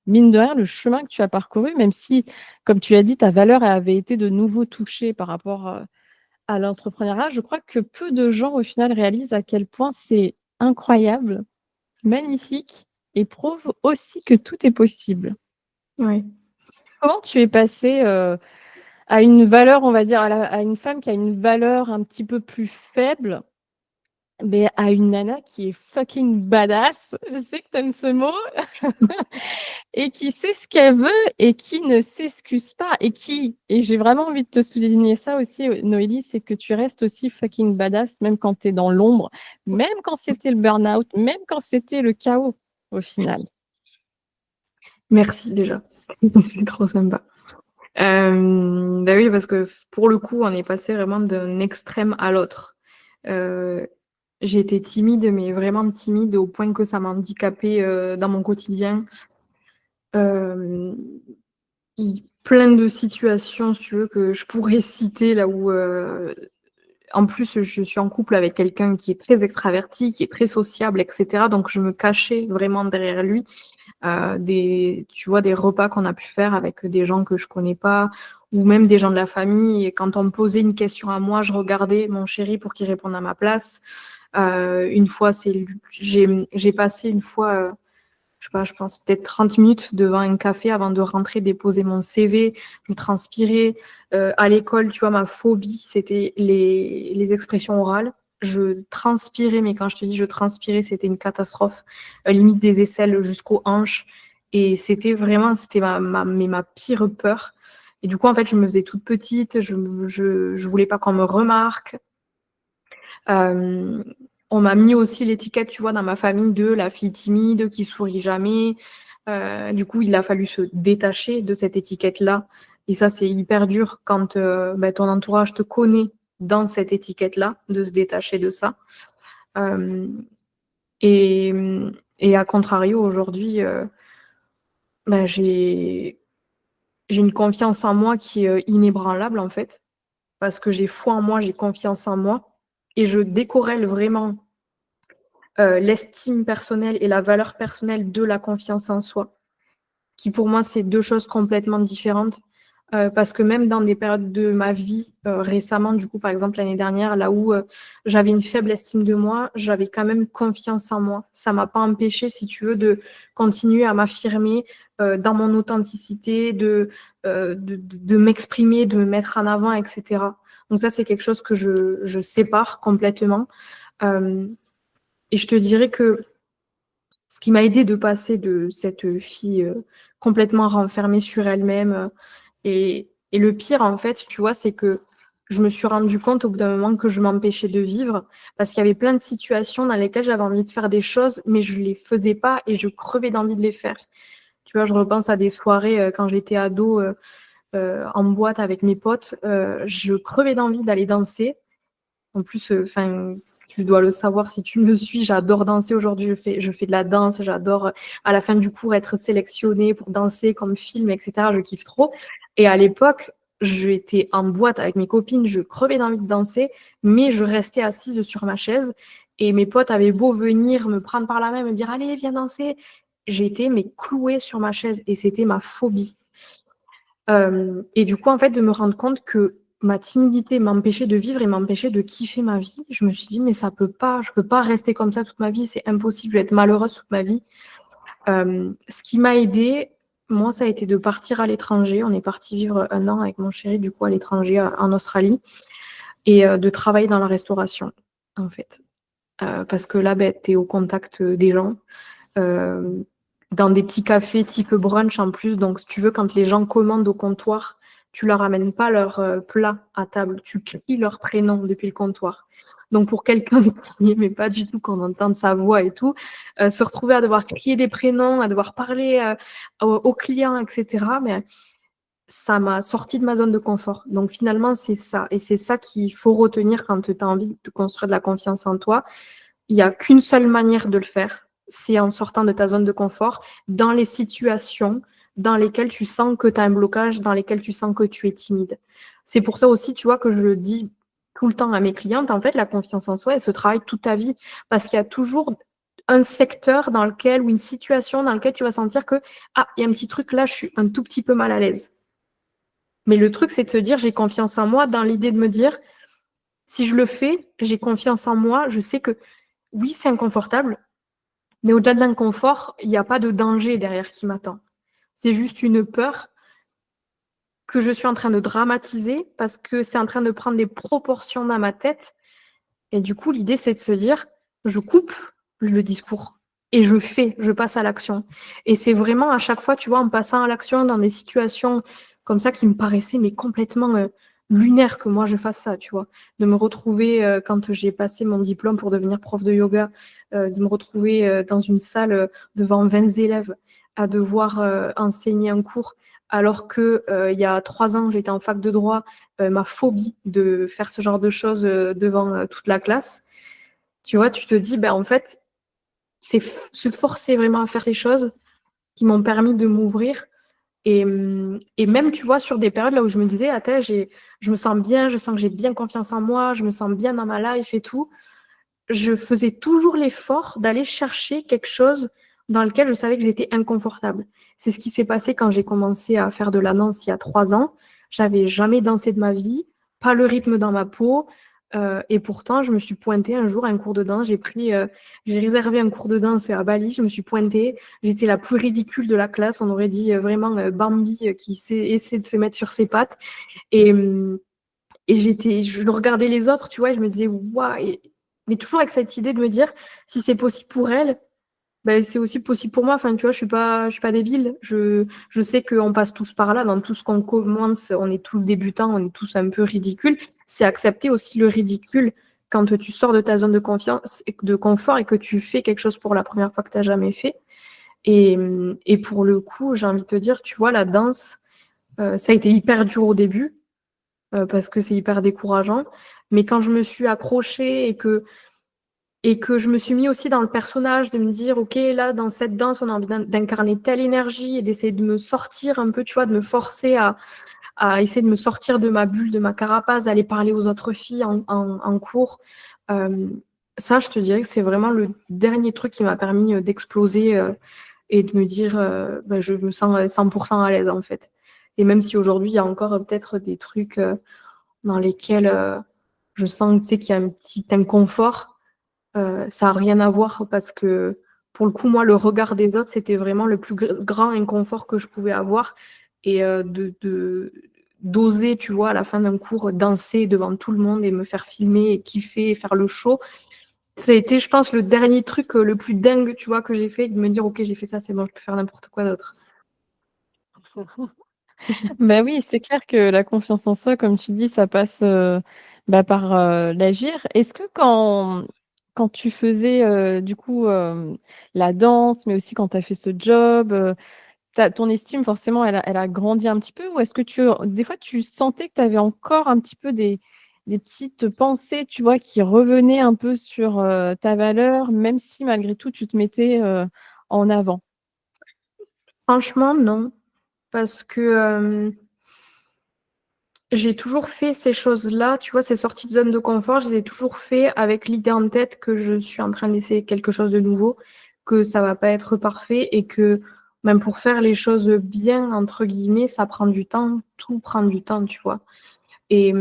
mine de rien, le chemin que tu as parcouru, même si, comme tu l'as dit, ta valeur avait été de nouveau touchée par rapport, à l'entrepreneuriat, je crois que peu de gens, au final, réalisent à quel point c'est incroyable, magnifique et prouve aussi que tout est possible. Ouais. Comment tu es passée, à une valeur, on va dire, à une femme qui a une valeur un petit peu plus faible, mais à une nana qui est fucking badass, je sais que tu aimes ce mot, et qui sait ce qu'elle veut et qui ne s'excuse pas et j'ai vraiment envie de te souligner ça aussi, Noélie, c'est que tu restes aussi fucking badass même quand tu es dans l'ombre, même quand c'était le burn-out, même quand c'était le chaos, au final. Merci déjà. C'est trop sympa. Bah oui, parce que pour le coup, on est passé vraiment d'un extrême à l'autre. Heu, J'étais timide, mais vraiment timide au point que ça m'a handicapée, dans mon quotidien. Hem, Plein de situations, si tu veux, que je pourrais citer là où, en plus, je suis en couple avec quelqu'un qui est très extraverti, qui est très sociable et cetera, donc je me cachais vraiment derrière lui. Des tu vois, des repas qu'on a pu faire avec des gens que je connais pas ou même des gens de la famille et quand on me posait une question à moi, je regardais mon chéri pour qu'il réponde à ma place. Une fois, c'est lui j'ai passé une fois, je sais pas, je pense peut-être 30 minutes devant un café avant de rentrer déposer mon CV. Je transpirais. À l'école, tu vois, ma phobie, c'était les expressions orales. Je transpirais, mais quand je te dis je transpirais, c'était une catastrophe, limite des aisselles jusqu'aux hanches. Et c'était ma pire peur. Et du coup, en fait, je me faisais toute petite, je voulais pas qu'on me remarque. Euh, on m'a mis aussi l'étiquette, tu vois, dans ma famille de la fille timide qui sourit jamais. Du coup, il a fallu se détacher de cette étiquette-là. Et ça, c'est hyper dur quand ton entourage te connaît dans cette étiquette-là, de se détacher de ça. Euh, et, et à contrario, aujourd'hui, j'ai une confiance en moi qui est inébranlable, en fait, parce que j'ai foi en moi, j'ai confiance en moi, et je décorrèle vraiment l'estime personnelle et la valeur personnelle de la confiance en soi, qui pour moi, c'est deux choses complètement différentes. Parce que même dans des périodes de ma vie, récemment, du coup, par exemple l'année dernière, là où j'avais une faible estime de moi, j'avais quand même confiance en moi. Ça m'a pas empêché, si tu veux, de continuer à m'affirmer dans mon authenticité, de m'exprimer, de me mettre en avant, etc. Donc ça, c'est quelque chose que je sépare complètement. Euh, et je te dirais que ce qui m'a aidé de passer de cette fille complètement renfermée sur elle-même, et le pire, en fait, tu vois, c'est que je me suis rendu compte au bout d'un moment que je m'empêchais de vivre parce qu'il y avait plein de situations dans lesquelles j'avais envie de faire des choses, mais je ne les faisais pas et je crevais d'envie de les faire. Tu vois, je repense à des soirées quand j'étais ado en boîte avec mes potes. Je crevais d'envie d'aller danser. En plus, enfin, tu dois le savoir si tu me suis, j'adore danser aujourd'hui, je fais de la danse, j'adore à la fin du cours être sélectionnée pour danser comme film, etc. Je kiffe trop. Et à l'époque, j'étais en boîte avec mes copines, je crevais d'envie de danser, mais je restais assise sur ma chaise. Et mes potes avaient beau venir me prendre par la main, me dire allez, viens danser. J'étais mais clouée sur ma chaise et c'était ma phobie. Et du coup, en fait, de me rendre compte que ma timidité m'empêchait de vivre et m'empêchait de kiffer ma vie, je me suis dit, mais ça peut pas, je peux pas rester comme ça toute ma vie, c'est impossible, je vais être malheureuse toute ma vie. Ce qui m'a aidée, moi, ça a été de partir à l'étranger. On est parti vivre 1 an avec mon chéri, du coup, à l'étranger, en Australie, et de travailler dans la restauration, en fait. Parce que là, ben, tu es au contact des gens. euh, dans des petits cafés type brunch en plus. Donc, si tu veux, quand les gens commandent au comptoir, tu leur amènes pas leur plat à table, tu cries leur prénom depuis le comptoir. Donc, pour quelqu'un qui n'aimait pas du tout qu'on entende sa voix et tout, se retrouver à devoir crier des prénoms, à devoir parler aux clients, etc., mais ça m'a sorti de ma zone de confort. Donc, finalement, c'est ça. Et c'est ça qu'il faut retenir quand tu as envie de construire de la confiance en toi. Il n'y a qu'une seule manière de le faire, c'est en sortant de ta zone de confort, dans les situations dans lesquelles tu sens que tu as un blocage, dans lesquelles tu sens que tu es timide. C'est pour ça aussi, tu vois, que je le dis tout le temps à mes clientes, en fait, la confiance en soi, elle se travaille toute ta vie, parce qu'il y a toujours un secteur dans lequel, ou une situation dans laquelle tu vas sentir que, ah, il y a un petit truc là, je suis un tout petit peu mal à l'aise. Mais le truc, c'est de se dire, j'ai confiance en moi, dans l'idée de me dire, si je le fais, j'ai confiance en moi, je sais que oui, c'est inconfortable, mais au-delà de l'inconfort, il n'y a pas de danger derrière qui m'attend. C'est juste une peur que je suis en train de dramatiser parce que c'est en train de prendre des proportions dans ma tête. Et du coup, l'idée, c'est de se dire, je coupe le discours et je passe à l'action. Et c'est vraiment à chaque fois, tu vois, en passant à l'action dans des situations comme ça qui me paraissaient mais complètement lunaire que moi je fasse ça, tu vois. De me retrouver, quand j'ai passé mon diplôme pour devenir prof de yoga, de me retrouver dans une salle devant 20 élèves à devoir enseigner un cours alors que il y a 3 ans, j'étais en fac de droit, ma phobie de faire ce genre de choses devant toute la classe. Tu vois, tu te dis, ben, en fait, c'est se forcer vraiment à faire ces choses qui m'ont permis de m'ouvrir. Et même, tu vois, sur des périodes là où je me disais, attends, je me sens bien, je sens que j'ai bien confiance en moi, je me sens bien dans ma life et tout, je faisais toujours l'effort d'aller chercher quelque chose dans lequel je savais que j'étais inconfortable. C'est ce qui s'est passé quand j'ai commencé à faire de la danse il y a 3 ans. J'avais jamais dansé de ma vie, pas le rythme dans ma peau. Et pourtant, je me suis pointée un jour à un cours de danse. J'ai réservé un cours de danse à Bali. Je me suis pointée. J'étais la plus ridicule de la classe. On aurait dit vraiment Bambi qui essaie de se mettre sur ses pattes. Et, je regardais les autres, tu vois, et je me disais, waouh, mais toujours avec cette idée de me dire, si c'est possible pour elle, ben, c'est aussi possible pour moi. Enfin, tu vois, je suis pas débile. Je sais qu'on passe tous par là. Dans tout ce qu'on commence, on est tous débutants, on est tous un peu ridicules. C'est accepter aussi le ridicule quand tu sors de ta zone de confiance, de confort et que tu fais quelque chose pour la première fois que tu n'as jamais fait. Et pour le coup, j'ai envie de te dire, tu vois, la danse, Ça a été hyper dur au début, parce que c'est hyper décourageant. Mais quand je me suis accrochée et que je me suis mis aussi dans le personnage, de me dire: «OK, là, dans cette danse, on a envie d'incarner telle énergie» et d'essayer de me sortir un peu, tu vois? De me forcer à essayer de me sortir de ma bulle, de ma carapace, d'aller parler aux autres filles en cours. Hem, Ça, je te dirais que c'est vraiment le dernier truc qui m'a permis, d'exploser, et de me dire, bah, je me sens, 100 à l'aise, en fait. Et même si aujourd'hui, il y a encore, peut-être des trucs, dans lesquels, je sens, tu sais, qu'il y a un petit inconfort, ça a rien à voir parce que, pour le coup, moi, le regard des autres, c'était vraiment le plus grand inconfort que je pouvais avoir et d'oser, tu vois, à la fin d'un cours, danser devant tout le monde et me faire filmer et kiffer et faire le show. Ça a été, je pense, le dernier truc, le plus dingue, tu vois, que j'ai fait, de me dire: «OK, j'ai fait ça, c'est bon, je peux faire n'importe quoi d'autre». Bah, oui, c'est clair que la confiance en soi, comme tu dis, ça passe, bah, par, l'agir. Est-ce que quand tu faisais, du coup, la danse, mais aussi quand tu as fait ce job, ta ton estime forcément elle a grandi un petit peu? Ou est-ce que des fois tu sentais que tu avais encore un petit peu des petites pensées, tu vois, qui revenaient un peu sur, ta valeur, même si malgré tout tu te mettais, en avant? Franchement, non, parce que, j'ai toujours fait ces choses-là, tu vois, ces sorties de zone de confort, je les ai toujours fait avec l'idée en tête que je suis en train d'essayer quelque chose de nouveau, que ça va pas être parfait et que même pour faire les choses «bien» entre guillemets, ça prend du temps, tout prend du temps, tu vois? Et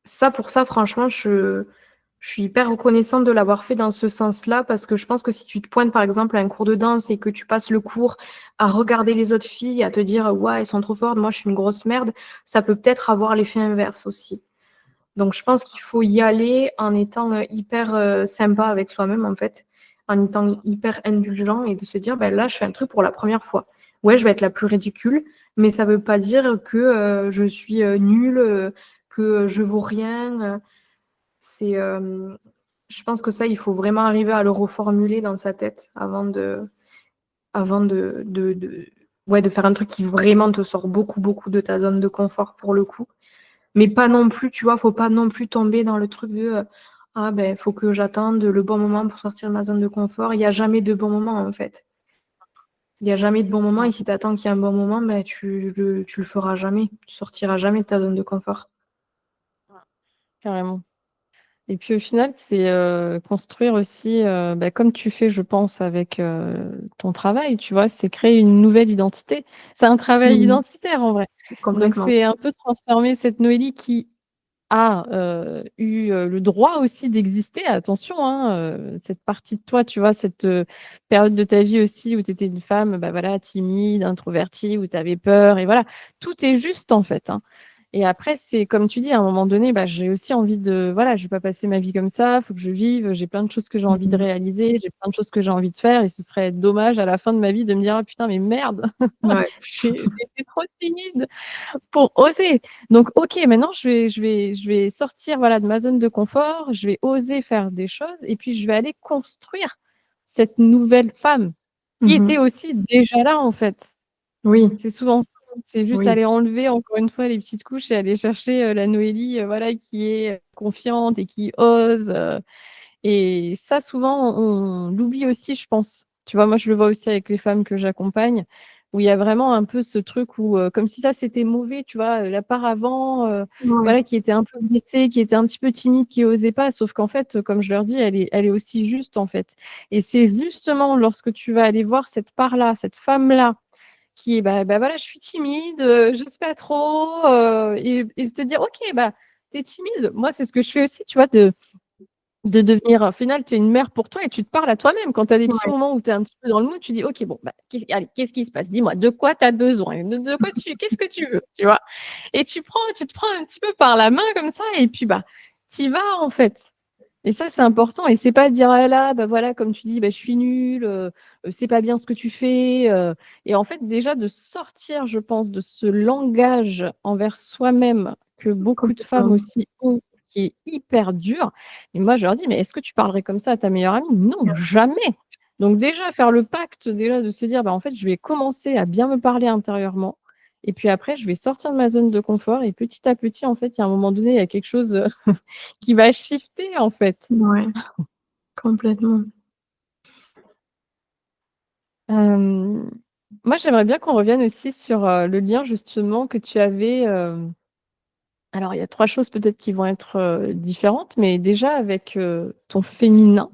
ça, pour ça, franchement, je suis hyper reconnaissante de l'avoir fait dans ce sens-là parce que je pense que si tu te pointes, par exemple, à un cours de danse et que tu passes le cours à regarder les autres filles, à te dire: «Waouh, elles sont trop fortes, moi, je suis une grosse merde», ça peut peut-être avoir l'effet inverse aussi. Donc je pense qu'il faut y aller en étant, hyper, sympa avec soi-même, en fait, en étant hyper indulgent et de se dire: «Bah, là, je fais un truc pour la première fois. Ouais, je vais être la plus ridicule, mais ça veut pas dire que, je suis, nulle, que je vaux rien», c'est, je pense que ça, il faut vraiment arriver à le reformuler dans sa tête avant de ouais, de faire un truc qui vraiment te sort beaucoup, beaucoup de ta zone de confort pour le coup. Mais pas non plus, tu vois, faut pas non plus tomber dans le truc de, «Ah ben, faut que j'attende le bon moment pour sortir de ma zone de confort». Il y a jamais de bon moment, en fait. Il y a jamais de bon moment et si tu attends qu'il y ait un bon moment, ben, tu le feras jamais. Tu sortiras jamais de ta zone de confort. Carrément. Et puis au final, c'est, construire aussi, bah, comme tu fais, je pense, avec, ton travail, tu vois? C'est créer une nouvelle identité. C'est un travail Mmh. identitaire en vrai. Donc Complètement. c'est un peu transformer cette Noélie qui a, eu, le droit aussi d'exister, attention, hein, cette partie de toi, tu vois? Cette, période de ta vie aussi où tu étais une femme, bah, voilà, timide, introvertie, où tu avais peur et voilà. Tout est juste en fait, hein. Et après, c'est comme tu dis, à un moment donné, bah, j'ai aussi envie de voilà, je vais pas passer ma vie comme ça, faut que je vive, j'ai plein de choses que j'ai envie de Mmh. réaliser, j'ai plein de choses que j'ai envie de faire et ce serait dommage à la fin de ma vie de me dire: «Ah putain, mais merde, Ouais. j'ai été trop timide pour oser». Donc OK, maintenant je vais sortir, voilà, de ma zone de confort, je vais oser faire des choses et puis je vais aller construire cette nouvelle femme qui Mmh était mh. aussi déjà là, en fait. Oui, C'est souvent ça, hein, c'est juste oui. aller enlever encore une fois les petites couches et aller chercher, la Noélie, voilà, qui est, confiante et qui ose, et ça souvent on l'oublie aussi, je pense. Tu vois? Moi, je le vois aussi avec les femmes que j'accompagne, où il y a vraiment un peu ce truc où, comme si ça c'était mauvais, tu vois? La part avant, Ouais. voilà, qui était un peu blessée, qui était un petit peu timide, qui osait pas, sauf qu'en fait, comme je leur dis, elle est aussi juste, en fait. Et c'est justement lorsque tu vas aller voir cette part-là, cette femme-là, qui est, bah, voilà, je suis timide, je sais pas trop, et se te dire: «OK, bah, tu es timide». Moi, c'est ce que je fais aussi, tu vois? De devenir au final, tu es une mère pour toi et tu te parles à toi-même. Quand tu as des petits Ouais. moments où tu es un petit peu dans le mood, tu dis: «OK, bon, bah, qu'est-ce qui se passe? Dis-moi, de quoi tu as besoin? De quoi qu'est-ce que tu veux?» Tu vois? Et tu te prends un petit peu par la main comme ça et puis, bah, tu y vas, en fait. Et ça, c'est important et c'est pas dire: «Ah là, bah, voilà, comme tu dis, bah, je suis nulle, c'est pas bien ce que tu fais», et en fait, déjà de sortir, je pense, de ce langage envers soi-même que beaucoup de femmes Complètement. aussi ont, qui est hyper dur. Et moi, je leur dis: «Mais est-ce que tu parlerais comme ça à ta meilleure amie?» «Non, jamais!» Donc déjà faire le pacte, déjà de se dire: «Bah, en fait, je vais commencer à bien me parler intérieurement» et puis après je vais sortir de ma zone de confort et petit à petit, en fait, il y a un moment donné, il y a quelque chose, qui va shifter, en fait. Ouais, complètement. Hem, Moi, j'aimerais bien qu'on revienne aussi sur, le lien justement que tu avais, alors il y a 3 choses peut-être qui vont être, différentes, mais déjà avec, ton féminin,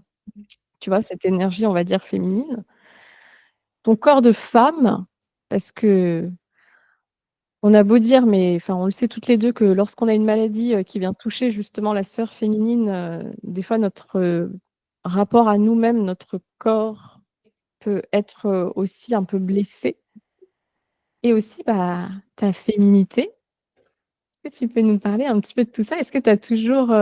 tu vois? Cette énergie, on va dire féminine. Ton corps de femme, parce qu'on a beau dire, mais enfin, on le sait toutes les 2 que lorsqu'on a une maladie, qui vient toucher justement la sphère féminine, des fois notre, rapport à nous-mêmes, notre corps peut être, aussi un peu blessé et aussi, bah, ta féminité. Est-ce que tu peux nous parler un petit peu de tout ça? Est-ce que tu as toujours,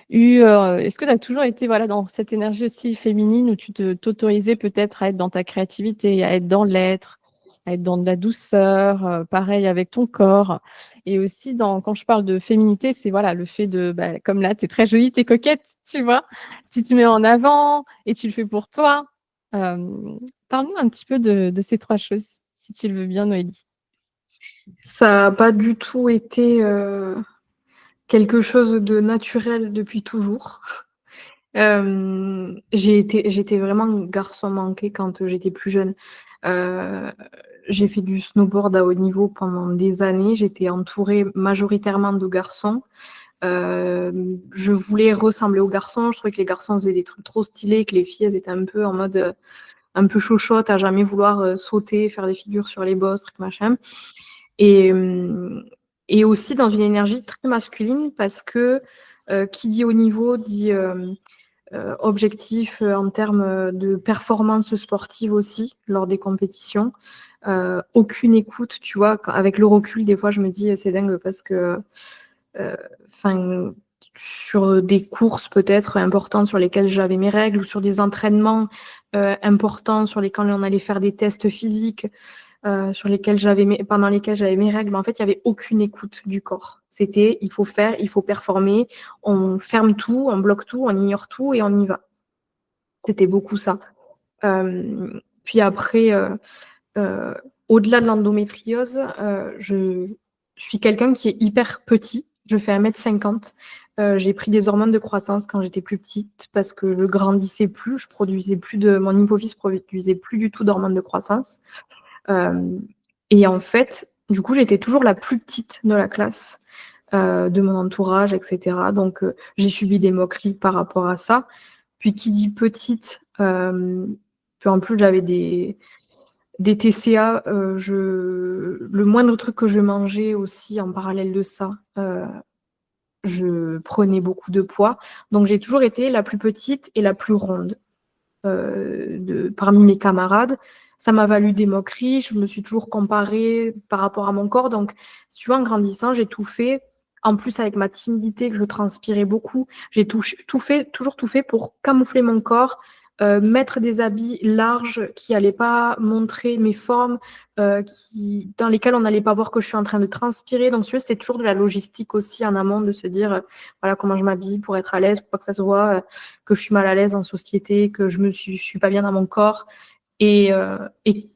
est-ce que tu as toujours été, voilà, dans cette énergie aussi féminine où t'autorisais peut-être à être dans ta créativité, à être dans l'être, à être dans de la douceur, pareil avec ton corps et aussi dans quand je parle de féminité, c'est voilà, le fait de, bah, comme là, tu es très jolie, tu es coquette, tu vois? Tu te mets en avant et tu le fais pour toi. Parle-nous un petit peu de ces 3 choses, si tu le veux bien, Noélie. Ça a pas du tout été, quelque chose de naturel depuis toujours. J'étais vraiment un garçon manqué quand, j'étais plus jeune. Heu, j'ai fait du snowboard à haut niveau pendant des années. J'étais entourée majoritairement de garçons. Je voulais ressembler aux garçons. Je trouvais que les garçons faisaient des trucs trop stylés, que les filles, elles étaient un peu en mode, un peu chochottes, à jamais vouloir, sauter, faire des figures sur les bosses, trucs machin. Et, et aussi dans une énergie très masculine parce que, qui dit haut niveau dit, objectif, en termes, de performance sportive aussi, lors des compétitions. Aucune écoute, tu vois? Avec le recul, des fois, je me dis: «C'est dingue» parce que, enfin, sur des courses peut-être importantes sur lesquelles j'avais mes règles ou sur des entraînements, importants sur lesquels on allait faire des tests physiques, sur lesquels pendant lesquels j'avais mes règles, mais en fait, il y avait aucune écoute du corps. C'était: «Il faut faire, il faut performer», on ferme tout, on bloque tout, on ignore tout et on y va. C'était beaucoup ça. Puis après, heu, au-delà de l'endométriose, je suis quelqu'un qui est hyper petit. Je fais 1,50 m. J'ai pris des hormones de croissance quand j'étais plus petite parce que je grandissais plus, je produisais plus de mon hypophyse produisait plus du tout d'hormones de croissance. Hem et en fait, du coup, j'étais toujours la plus petite de la classe, de mon entourage et cetera. Donc j'ai subi des moqueries par rapport à ça. Puis qui dit petite, puis en plus j'avais des TCA, le moindre truc que je mangeais aussi en parallèle de ça, je prenais beaucoup de poids. Donc j'ai toujours été la plus petite et la plus ronde, parmi mes camarades. Ça m'a valu des moqueries, je me suis toujours comparée par rapport à mon corps. Donc, si tu vois, en grandissant, j'ai tout fait. En plus, avec ma timidité, que je transpirais beaucoup, j'ai tout fait, toujours tout fait pour camoufler mon corps, mettre des habits larges qui n'allaient pas montrer mes formes, dans lesquels on n'allait pas voir que je suis en train de transpirer. Donc, si tu veux, c'était toujours de la logistique aussi en amont de se dire, voilà comment je m'habille pour être à l'aise, pour pas que ça se voit, que je suis mal à l'aise en société, que je suis pas bien dans mon corps et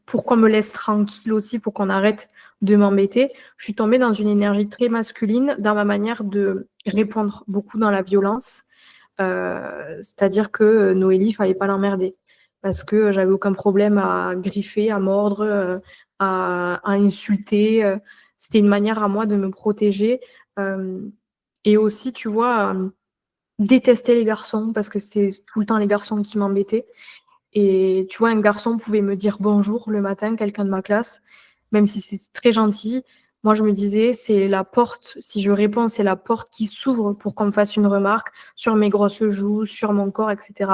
pour qu'on me laisse tranquille aussi, pour qu'on arrête de m'embêter. Je suis tombée dans une énergie très masculine dans ma manière de répondre, beaucoup dans la violence. C'est-à-dire que Noélie, il fallait pas l'emmerder parce que j'avais aucun problème à griffer, à mordre, à insulter. C'était une manière à moi de me protéger. Et aussi, tu vois, détester les garçons parce que c'était tout le temps les garçons qui m'embêtaient. Et tu vois, un garçon pouvait me dire bonjour le matin, quelqu'un de ma classe, même si c'était très gentil. Moi, je me disais, c'est la porte, si je réponds, c'est la porte qui s'ouvre pour qu'on me fasse une remarque sur mes grosses joues, sur mon corps, etc.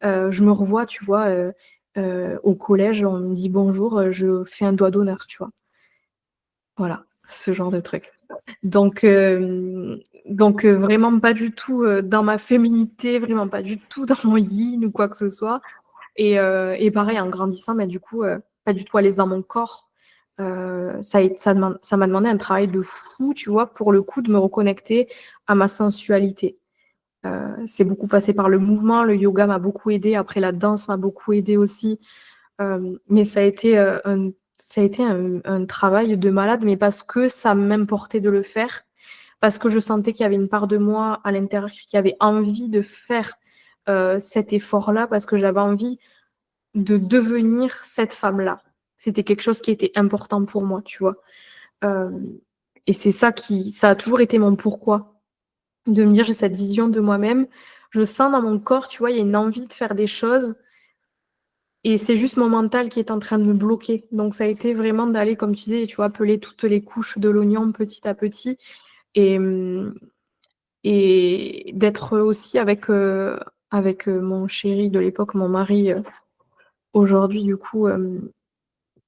Je me revois, tu vois, au collège, on me dit bonjour, je fais un doigt d'honneur, tu vois. Voilà, ce genre de truc. Donc, vraiment pas du tout dans ma féminité, vraiment pas du tout dans mon yin ou quoi que ce soit. Et pareil, en grandissant, bah, du coup, pas du tout à l'aise dans mon corps. Ça m'a demandé un travail de fou, tu vois, pour le coup, de me reconnecter à ma sensualité. C'est beaucoup passé par le mouvement, le yoga m'a beaucoup aidée, après la danse m'a beaucoup aidée aussi. Mais ça a été un travail de malade, mais parce que ça m'importait de le faire, parce que je sentais qu'il y avait une part de moi à l'intérieur qui avait envie de faire, cet effort-là, parce que j'avais envie de devenir cette femme-là. C'était quelque chose qui était important pour moi, tu vois? Hem et c'est ça a toujours été mon pourquoi, de me dire: «J'ai cette vision de moi-même». Je sens dans mon corps, tu vois, il y a une envie de faire des choses et c'est juste mon mental qui est en train de me bloquer. Donc ça a été vraiment d'aller, comme tu disais, tu vois, peler toutes les couches de l'oignon petit à petit et et d'être aussi avec mon chéri de l'époque, mon mari, aujourd'hui du coup,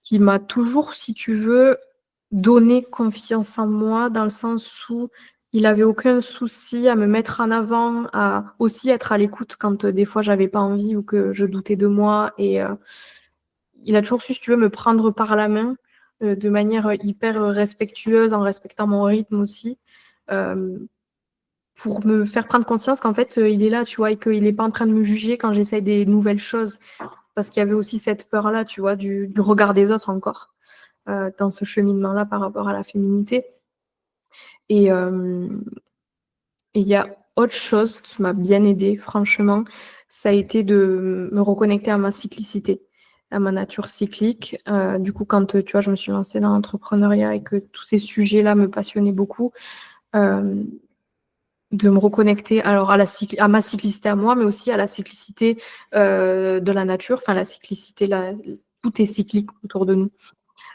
qui m'a toujours, si tu veux, donné confiance en moi dans le sens où il avait aucun souci à me mettre en avant, à aussi être à l'écoute quand, des fois j'avais pas envie ou que je doutais de moi et il a toujours su, si tu veux, me prendre par la main, de manière, hyper, respectueuse, en respectant mon rythme aussi, hem, pour me faire prendre conscience qu'en fait, il est là, tu vois? Et qu'il est pas en train de me juger quand j'essaie des nouvelles choses. Parce qu'il y avait aussi cette peur-là, tu vois, du regard des autres encore, dans ce cheminement-là par rapport à la féminité et et il y a autre chose qui m'a bien aidée franchement, ça a été de me reconnecter à ma cyclicité, à ma nature cyclique. Du coup, quand, tu vois, je me suis lancée dans l'entrepreneuriat et que tous ces sujets-là me passionnaient beaucoup, hem, de me reconnecter alors à ma cyclicité à moi, mais aussi à la cyclicité, de la nature, enfin la cyclicité, la tout est cyclique autour de nous.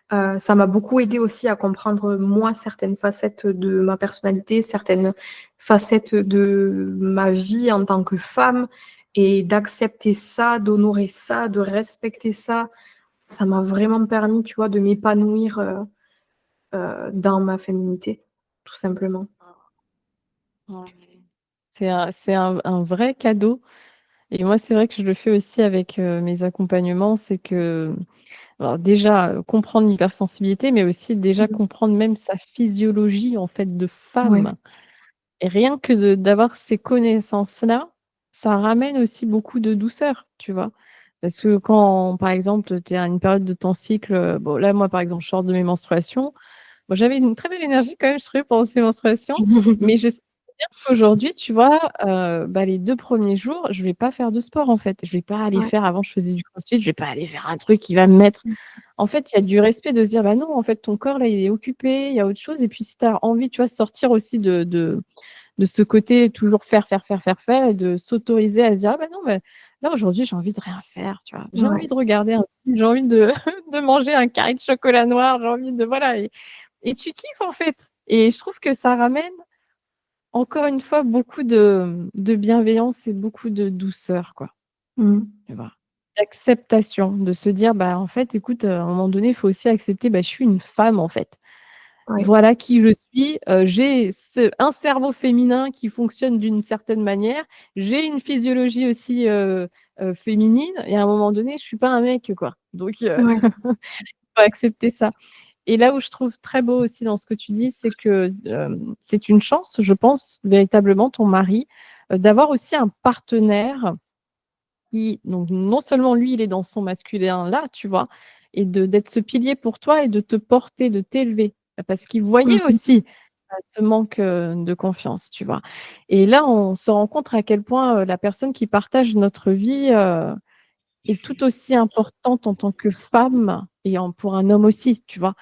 Ça m'a beaucoup aidée aussi à comprendre, moi, certaines facettes de ma personnalité, certaines facettes de ma vie en tant que femme et d'accepter ça, d'honorer ça, de respecter ça. Ça m'a vraiment permis, tu vois, de m'épanouir, dans ma féminité, tout simplement. Ouais. C'est un vrai cadeau et moi, c'est vrai que je le fais aussi avec, mes accompagnements. C'est que, alors déjà, comprendre l'hypersensibilité, mais aussi déjà Mmh. comprendre même sa physiologie, en fait, de Ouais, femme et rien que d'avoir ces connaissances-là, ça ramène aussi beaucoup de douceur, tu vois? Parce que quand, par exemple, tu es à une période de ton cycle, bon là, moi, par exemple, je sors de mes menstruations. Bon, j'avais une très belle énergie quand même, je trouvais, pendant ces menstruations, mais je sais bien qu'aujourd'hui, tu vois, bah, les 2 premiers jours, je vais pas faire de sport, en fait. Je vais pas aller ouais. faire avant je faisais du crossfit, je vais pas aller faire un truc qui va me mettre en fait, il y a du respect de se dire: «Bah, non, en fait, ton corps, là, il est occupé, il y a autre chose» et puis si tu as envie, tu vois, de sortir aussi de ce côté toujours faire, faire, faire, faire, faire et de s'autoriser à se dire: «Ah bah, non, mais là, aujourd'hui, j'ai envie de rien faire», tu vois? J'ai envie Ouais. de regarder un film, j'ai envie de de manger un carré de chocolat noir, j'ai envie de voilà et tu kiffes, en fait et je trouve que ça ramène encore une fois beaucoup de bienveillance et beaucoup de douceur, quoi, Mmh. tu vois? D'acceptation, de se dire: «Bah, en fait, écoute, à un moment donné, il faut aussi accepter, bah, je suis une femme, en fait. Ouais. Voilà qui je suis, j'ai un cerveau féminin qui fonctionne d'une certaine manière, j'ai une physiologie aussi, féminine et à un moment donné, je suis pas un mec, quoi. Donc Ouais. faut accepter ça et là où je trouve très beau aussi dans ce que tu dis, c'est que, c'est une chance, je pense, véritablement, ton mari, d'avoir aussi un partenaire qui donc non seulement lui, il est dans son masculin là, tu vois? Et d'être ce pilier pour toi et de te porter, de t'élever. Parce qu'il Mmh voyait mh. aussi, ce manque, de confiance, tu vois? Et là, on se rend compte à quel point, la personne qui partage notre vie, est tout aussi importante en tant que femme et en pour un homme aussi, tu vois?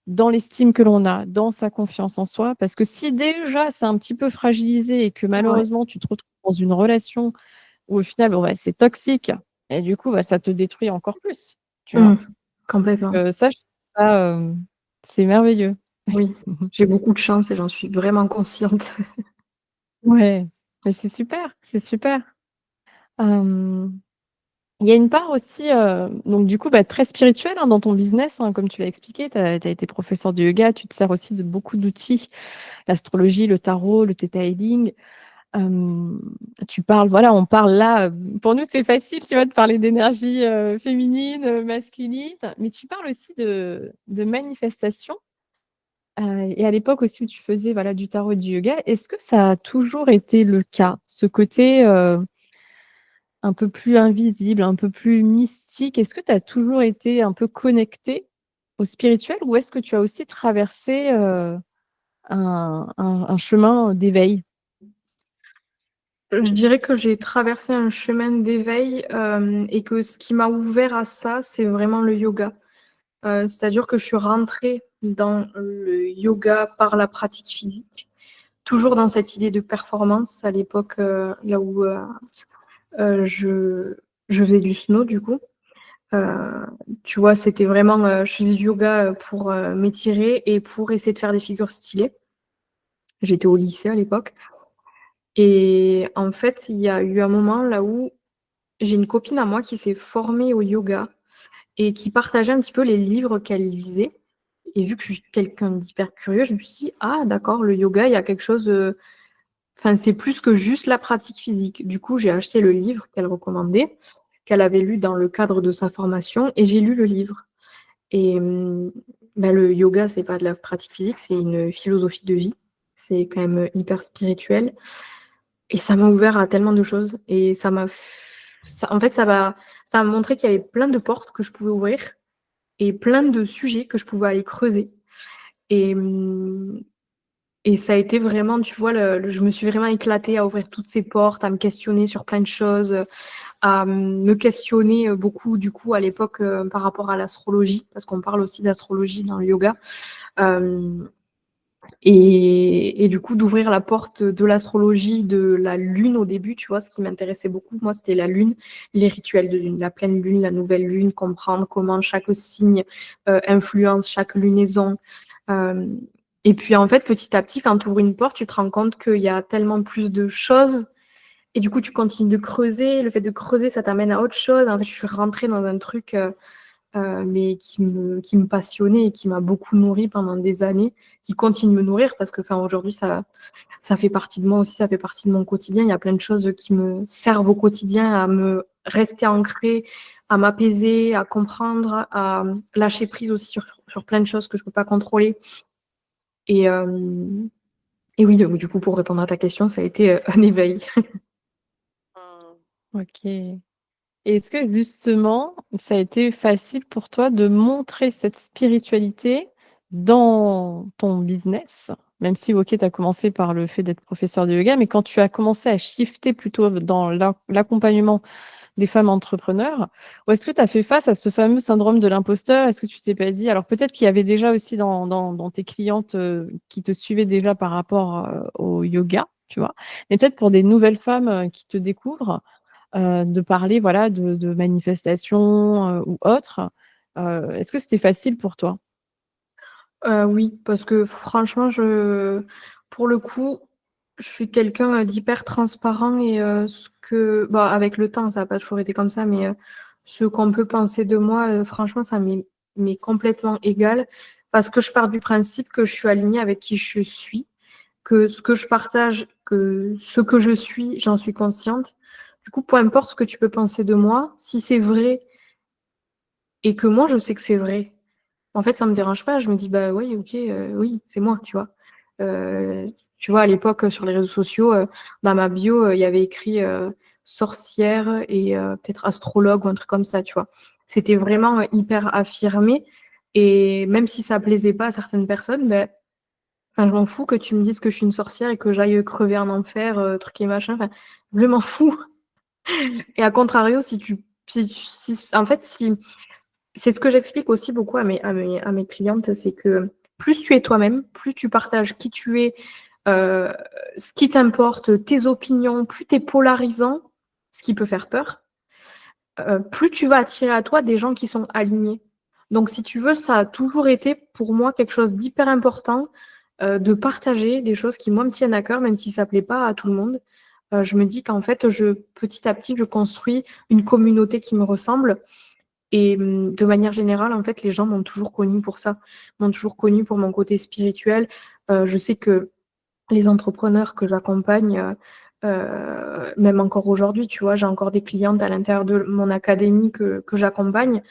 Dans l'estime que l'on a, dans sa confiance en soi. Parce que si déjà c'est un petit peu fragilisé et que Ouais. malheureusement tu te retrouves dans une relation où au final, bon, bah, c'est toxique et du coup, bah, ça te détruit encore plus, tu vois? Mmh. Complètement. Ça, je trouve ça, c'est merveilleux. Oui. J'ai beaucoup de chance et j'en suis vraiment consciente. Ouais, mais c'est super, c'est super. Hem, il y a une part aussi, donc du coup, bah, très spirituelle, hein, dans ton business, hein, comme tu l'as expliqué. Tu as été professeur de yoga, tu te sers aussi de beaucoup d'outils, l'astrologie, le tarot, le theta healing. Hem, tu parles voilà, on parle là, pour nous, c'est facile, tu vois, de parler d'énergie, féminine, masculine, mais tu parles aussi de manifestation, et à l'époque aussi où tu faisais, voilà, du tarot et du yoga. Est-ce que ça a toujours été le cas? Ce côté, un peu plus invisible, un peu plus mystique, est-ce que tu as toujours été un peu connectée? au spirituel ou est-ce que tu as aussi traversé, un chemin d'éveil? Je dirais que j'ai traversé un chemin d'éveil, et que ce qui m'a ouvert à ça, c'est vraiment le yoga. C'est-à-dire que je suis rentrée dans le yoga par la pratique physique, toujours dans cette idée de performance à l'époque, là où, je faisais du snow du coup. Heu, Tu vois, c'était vraiment, je faisais du yoga, pour, m'étirer et pour essayer de faire des figures stylées. J'étais au lycée à l'époque et en fait, il y a eu un moment là où j'ai une copine à moi qui s'est formée au yoga et qui partageait un petit peu les livres qu'elle lisait et vu que je suis quelqu'un d'hyper curieux, je me suis dit: «Ah d'accord, le yoga, il y a quelque chose, enfin, c'est plus que juste la pratique physique». Du coup, j'ai acheté le livre qu'elle recommandait, qu'elle avait lu dans le cadre de sa formation et j'ai lu le livre et bah, le yoga, c'est pas de la pratique physique, c'est une philosophie de vie. C'est quand même, hyper spirituel et ça m'a ouvert à tellement de choses et ça m'a f ça en fait, ça m'a montré qu'il y avait plein de portes que je pouvais ouvrir et plein de sujets que je pouvais aller creuser et et ça a été vraiment, tu vois, le je me suis vraiment éclatée à ouvrir toutes ces portes, à me questionner sur plein de choses, à me questionner, beaucoup du coup à l'époque, par rapport à l'astrologie, parce qu'on parle aussi d'astrologie dans le yoga. Hem et du coup, d'ouvrir la porte de l'astrologie, de la lune au début, tu vois? Ce qui m'intéressait beaucoup, moi, c'était la lune, les rituels de lune, la pleine lune, la nouvelle lune, comprendre comment chaque signe, influence chaque lunaison. Hem et puis, en fait, petit à petit, quand tu ouvres une porte, tu te rends compte qu'il y a tellement plus de choses et du coup, tu continues de creuser. Le fait de creuser, ça t'amène à autre chose. En fait, je suis rentrée dans un truc, mais qui me passionnait et qui m'a beaucoup nourrie pendant des années, qui continue de me nourrir parce que, enfin, aujourd'hui, ça fait partie de moi aussi, ça fait partie de mon quotidien. Il y a plein de choses qui me servent au quotidien à me rester ancrée, à m'apaiser, à comprendre, à lâcher prise aussi sur plein de choses que je peux pas contrôler et hem et oui, donc du coup, pour répondre à ta question, ça a été, un éveil. Mmh. OK. Et est-ce que justement, ça a été facile pour toi de montrer cette spiritualité dans ton business? Même si, OK, tu as commencé par le fait d'être professeur de yoga, mais quand tu as commencé à shifter plutôt dans l'accompagnement des femmes entrepreneurs, ou est-ce que tu as fait face à ce fameux syndrome de l'imposteur? Est-ce que tu t'es pas dit alors peut-être qu'il y avait déjà aussi dans tes clientes, qui te suivaient déjà par rapport, au yoga, tu vois? Mais peut-être pour des nouvelles femmes, qui te découvrent, de parler, voilà, de manifestations, ou autres. Est-ce que c'était facile pour toi? Oui, parce que franchement, pour le coup, je suis quelqu'un, d'hyper transparent et ce que bah, avec le temps, ça a pas toujours été comme ça, mais ce qu'on peut penser de moi, franchement, ça m'est complètement égal parce que je pars du principe que je suis alignée avec qui je suis, que ce que je partage, que ce que je suis, j'en suis consciente. Du coup, peu importe ce que tu peux penser de moi, si c'est vrai et que moi je sais que c'est vrai, en fait, ça me dérange pas, je me dis: «Bah, oui, OK, oui, c'est moi», tu vois? Heu, Tu vois, à l'époque, sur les réseaux sociaux, dans ma bio, il y avait écrit, sorcière et peut-être astrologue ou un truc comme ça, tu vois? C'était vraiment, hyper affirmé et même si ça plaisait pas à certaines personnes, beh, enfin, je m'en fous que tu me dises que je suis une sorcière et que j'aille, crever en enfer, truc et machin, enfin, je m'en fous et à contrario, si en fait, si c'est ce que j'explique aussi beaucoup à mes clientes, c'est que plus tu es toi-même, plus tu partages qui tu es, heu, ce qui t'importe, tes opinions, plus tu es polarisant, ce qui peut faire peur, plus tu vas attirer à toi des gens qui sont alignés. Donc si tu veux, ça a toujours été pour moi quelque chose d'hyper important, de partager des choses qui moi me tiennent à cœur, même si ça plaît pas à tout le monde. Je me dis qu'en fait, petit à petit, je construis une communauté qui me ressemble et de manière générale, en fait, les gens m'ont toujours connue pour ça, m'ont toujours connue pour mon côté spirituel. Je sais que les entrepreneurs que j'accompagne, même encore aujourd'hui, tu vois, j'ai encore des clientes à l'intérieur de mon académie que j'accompagne.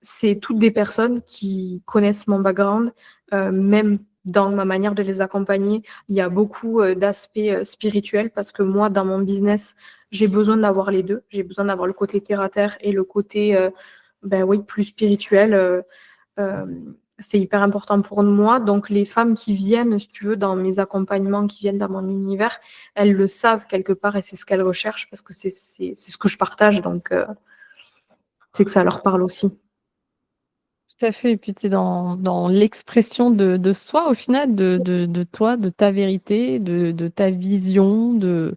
C'est toutes des personnes qui connaissent mon background, même dans ma manière de les accompagner, il y a beaucoup, d'aspects, spirituels parce que moi, dans mon business, j'ai besoin d'avoir les 2. J'ai besoin d'avoir le côté terre à terre et le côté, oui, plus spirituel, hem c'est hyper important pour moi. Donc les femmes qui viennent, si tu veux, dans mes accompagnements, qui viennent dans mon univers, elles le savent quelque part et c'est ce qu'elles recherchent parce que c'est ce que je partage. Donc c'est que ça leur parle aussi. Tout à fait et puis tu es dans l'expression de soi au final, de toi, de ta vérité, de ta vision, de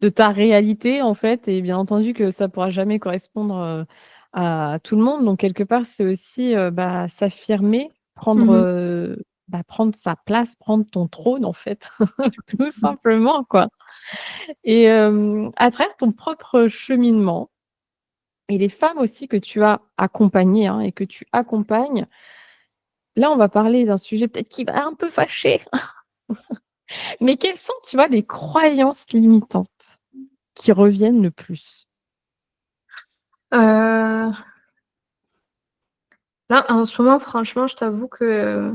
ta réalité en fait et bien entendu que ça pourra jamais correspondre, à tout le monde donc quelque part c'est aussi, bah, s'affirmer, prendre, Mmh. bah, prendre sa place, prendre ton trône en fait, tout simplement quoi et à travers ton propre cheminement et les femmes aussi que tu as accompagnées, hein, et que tu accompagnes, là on va parler d'un sujet peut-être qui va un peu fâcher, mais quelles sont, tu vois, les croyances limitantes qui reviennent le plus? Là, en ce moment, franchement, je t'avoue que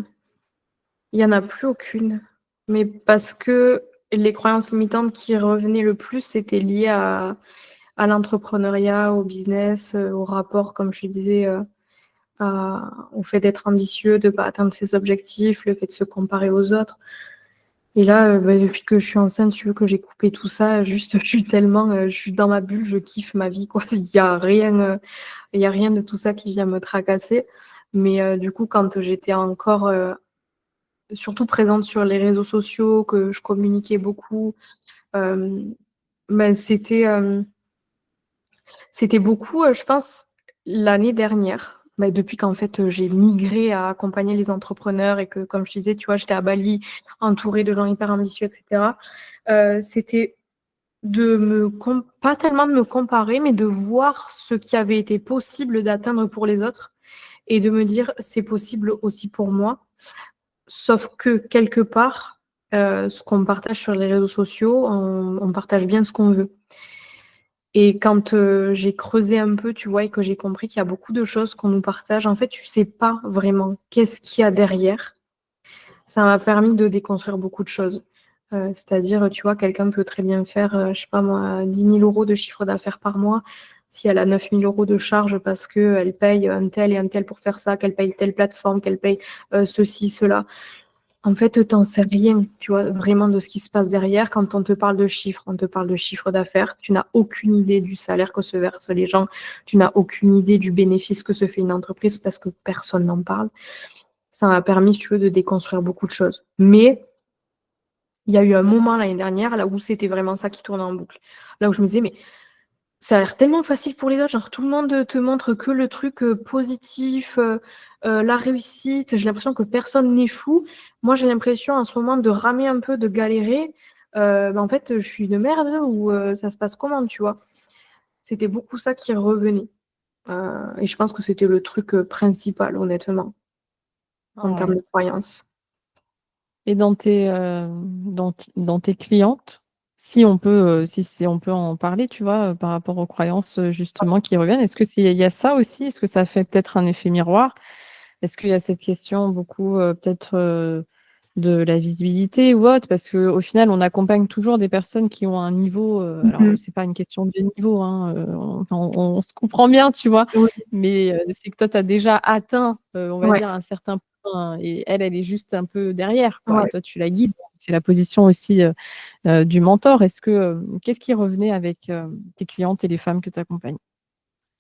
il y en a plus aucune. Mais parce que les croyances limitantes qui revenaient le plus, c'était lié à l'entrepreneuriat, au business, au rapport, comme je te disais, au fait d'être ambitieux, de pas atteindre ses objectifs, le fait de se comparer aux autres. Et là, bah, depuis que je suis enceinte, tu veux que j'ai coupé tout ça, juste je suis tellement, je suis dans ma bulle, je kiffe ma vie, quoi. Il y a rien de tout ça qui vient me tracasser. Mais du coup, quand j'étais encore, surtout présente sur les réseaux sociaux, que je communiquais beaucoup, hem, bah, c'était beaucoup, je pense, l'année dernière, bah, depuis qu'en fait, j'ai migré à accompagner les entrepreneurs et que, comme je te disais, tu vois, j'étais à Bali, entourée de gens hyper ambitieux et cetera. C'était de me com pas tellement de me comparer, mais de voir ce qui avait été possible d'atteindre pour les autres et de me dire: «C'est possible aussi pour moi». Sauf que quelque part, ce qu'on partage sur les réseaux sociaux, on partage bien ce qu'on veut. Et quand, j'ai creusé un peu, tu vois? Et que j'ai compris qu'il y a beaucoup de choses qu'on nous partage, en fait, tu sais pas vraiment qu'est-ce qu'il y a derrière. Ça m'a permis de déconstruire beaucoup de choses. C'est-à-dire, tu vois, quelqu'un peut très bien faire, je sais pas moi, 10 000 € de chiffre d'affaires par mois. Si elle a 9 000 € de charges parce qu'elle paye un tel et un tel pour faire ça, qu'elle paye telle plateforme, qu'elle paye, ceci, cela. En fait, tu sais rien, tu vois, vraiment de ce qui se passe derrière. Quand on te parle de chiffres, on te parle de chiffre d'affaires. Tu n'as aucune idée du salaire que se versent les gens. Tu n'as aucune idée du bénéfice que se fait une entreprise parce que personne n'en parle. Ça m'a permis, si tu veux, de déconstruire beaucoup de choses. Mais il y a eu un moment l'année dernière là où c'était vraiment ça qui tournait en boucle. Là où je me disais: «Mais ça a l'air tellement facile pour les autres, genre tout le monde, te montre que le truc, positif, la réussite. J'ai l'impression que personne n'échoue. Moi, j'ai l'impression en ce moment de ramer un peu, de galérer. Bah, en fait, je suis une merde ou ça se passe comment?» Tu vois? C'était beaucoup ça qui revenait, et je pense que c'était le truc, principal honnêtement, en termes Ouais de croyances. et dans tes clientes, si on peut, si on peut en parler, tu vois, par rapport aux croyances, justement qui reviennent, est-ce que il y a ça aussi? Est-ce que ça fait peut-être un effet miroir? Est-ce qu'il y a cette question beaucoup, peut-être, de la visibilité ou autre? Parce qu'au final, on accompagne toujours des personnes qui ont un niveau, alors, Mmh. c'est pas une question de niveau, hein, on se comprend bien, tu vois? Oui, Mais, c'est que toi, tu as déjà atteint, on va ouais, dire un certain point et elle, elle est juste un peu derrière, quoi et ouais. toi, tu la guides. C'est la position aussi, du mentor. Est-ce que, qu'est-ce qui revenait avec, tes clientes et les femmes que tu accompagnes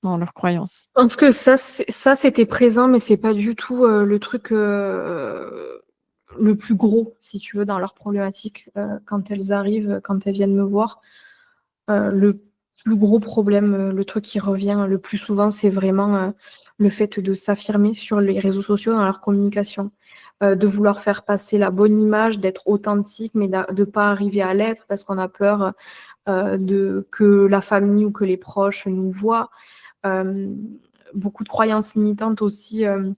dans leurs croyances? Je pense que ça, c'était présent, mais c'est pas du tout, le truc, le plus gros, si tu veux, dans leurs problématiques, quand elles arrivent, quand elles viennent me voir. Le plus gros problème, le truc qui revient le plus souvent, c'est vraiment, le fait de s'affirmer sur les réseaux sociaux dans leur communication. De vouloir faire passer la bonne image, d'être authentique, mais de pas arriver à l'être parce qu'on a peur, de que la famille ou que les proches nous voient. Hem, Beaucoup de croyances limitantes aussi, un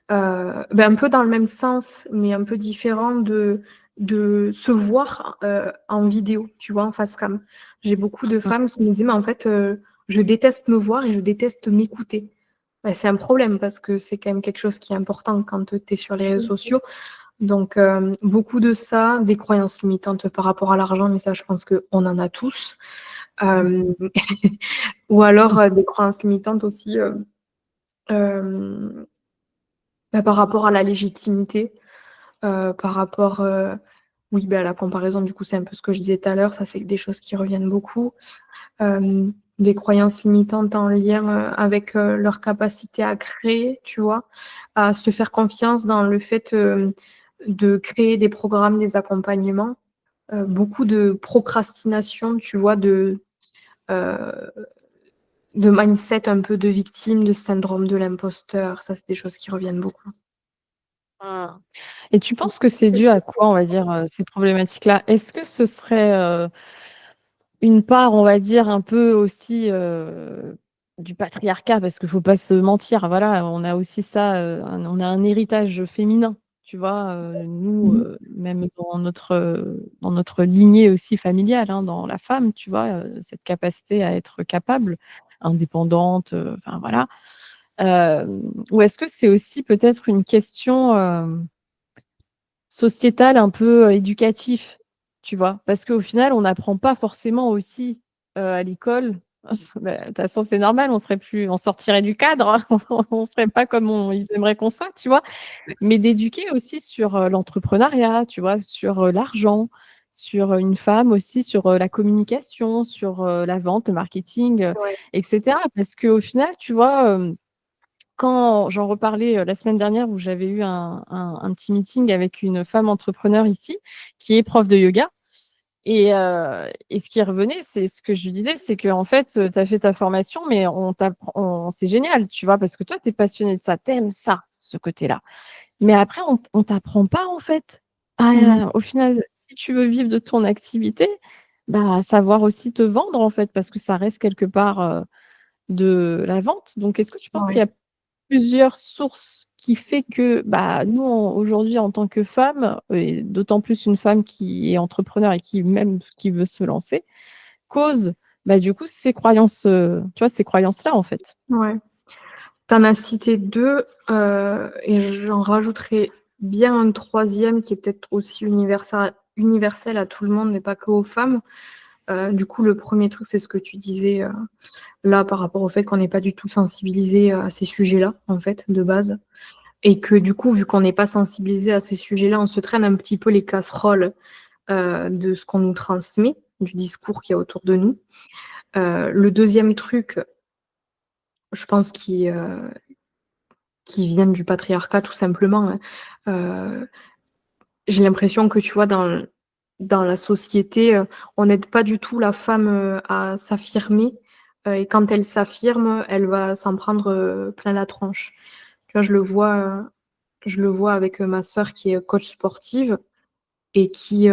peu dans le même sens, mais un peu différent de se voir, en vidéo, tu vois, en face cam. J'ai beaucoup de Mmh. femmes qui me disent: «Mais en fait, je déteste me voir et je déteste m'écouter». Bah, c'est un problème parce que c'est quand même quelque chose qui est important quand, tu es sur les réseaux sociaux. Donc, beaucoup de ça, des croyances limitantes par rapport à l'argent, mais ça, je pense qu'on en a tous. Oui. Hem, ou alors, des croyances limitantes aussi, hem Bah, par rapport à la légitimité, par rapport, oui, bah, à la comparaison, du coup, c'est un peu ce que je disais tout à l'heure, ça, c'est des choses qui reviennent beaucoup. Des croyances limitantes en lien, avec, leur capacité à créer, tu vois? À se faire confiance dans le fait, de créer des programmes, des accompagnements. Beaucoup de procrastination, tu vois? Heu, de mindset un peu de victime, de syndrome de l'imposteur, ça, c'est des choses qui reviennent beaucoup. Mmh. Et tu penses que c'est dû à quoi, on va dire, ces problématiques-là? Est-ce que ce serait, une part, on va dire, un peu aussi, du patriarcat? Parce qu'il faut pas se mentir, voilà, on a aussi ça, on a un héritage féminin, tu vois? Nous, Mmh. même dans notre lignée aussi familiale, hein, dans la femme, tu vois? Cette capacité à être capable, indépendante, enfin voilà. Ou est-ce que c'est aussi peut-être une question, sociétal un peu, éducatif, tu vois? Parce qu'au final, on n'apprend pas forcément aussi, à l'école bah, de toute façon, c'est normal, on sortirait du cadre, on serait pas comme ils aimeraient qu'on soit, tu vois? Mais d'éduquer aussi sur, l'entrepreneuriat, tu vois? Sur, l'argent, sur, une femme aussi, sur, la communication, sur, la vente, le marketing, Ouais. et cetera. Parce qu'au final, tu vois, quand j'en reparlais, la semaine dernière où j'avais eu un petit meeting avec une femme entrepreneur ici, qui est prof de yoga et ce qui revenait, c'est ce que je lui disais, c'est qu'en fait, tu as fait ta formation, mais c'est génial, tu vois? Parce que toi, tu es passionnée de ça, tu aimes ça, ce côté-là. Mais après, on t'apprend pas, en fait, Mmh mh. au final, si tu veux vivre de ton activité, bah, à savoir aussi te vendre, en fait, parce que ça reste quelque part, de la vente. Donc est-ce que tu penses qu'il y Ouais. a plusieurs sources qui fait que, bah, nous, aujourd'hui, en tant que femmes et d'autant plus une femme qui est entrepreneur et qui veut se lancer, cause, bah, du coup, ces croyances, tu vois, ces croyances-là, en fait. Ouais. Tu en as cité 2, et j'en rajouterais bien un troisième qui est peut-être aussi universel à tout le monde, mais pas qu'aux femmes. Du coup, le premier truc, c'est ce que tu disais, là, par rapport au fait qu'on n'est pas du tout sensibilisé à ces sujets-là, en fait, de base. Et que du coup, vu qu'on n'est pas sensibilisé à ces sujets-là, on se traîne un petit peu les casseroles, de ce qu'on nous transmet, du discours qu'il y a autour de nous. Le deuxième truc, je pense qui vient du patriarcat tout simplement, hein. Heu, j'ai l'impression que, tu vois, dans la société, on n'aide pas du tout la femme, à s'affirmer, et quand elle s'affirme, elle va s'en prendre, plein la tronche. Tu vois, je le vois avec, ma sœur qui est coach sportive et qui,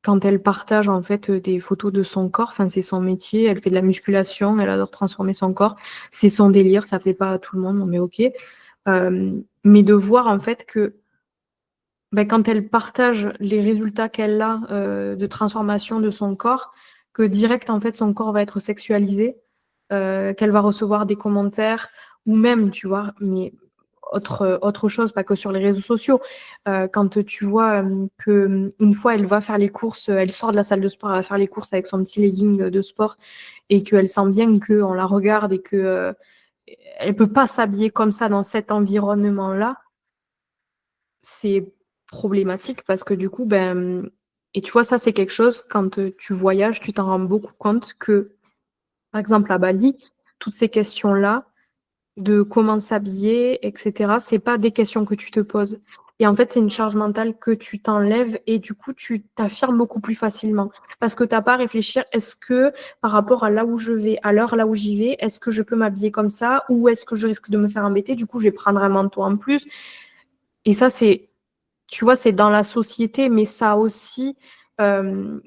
quand elle partage, en fait, des photos de son corps, enfin, c'est son métier, elle fait de la musculation, elle adore transformer son corps. C'est son délire, ça plaît pas à tout le monde, mais OK. Mais de voir, en fait, que, bah, quand elle partage les résultats qu'elle a, de transformation de son corps, que direct, en fait, son corps va être sexualisé, qu'elle va recevoir des commentaires ou même, tu vois? Mais autre chose, pas que sur les réseaux sociaux. Quand, tu vois, que, une fois elle va faire les courses, elle sort de la salle de sport, elle va faire les courses avec son petit legging, de sport et qu'elle sent bien qu'on la regarde et que, elle peut pas s'habiller comme ça dans cet environnement-là, c'est problématique parce que du coup, ben, et tu vois, ça, c'est quelque chose quand, tu voyages, tu t'en rends beaucoup compte que, par exemple, à Bali, toutes ces questions-là, de comment s'habiller et cetera, c'est pas des questions que tu te poses et en fait, c'est une charge mentale que tu t'enlèves et du coup, tu t'affirmes beaucoup plus facilement parce que tu as pas à réfléchir: «Est-ce que par rapport à là où je vais, à l'heure là où j'y vais, est-ce que je peux m'habiller comme ça ou est-ce que je risque de me faire embêter? Du coup, je vais prendre un manteau en plus» et ça, c'est, tu vois, c'est dans la société, mais ça aussi, hem,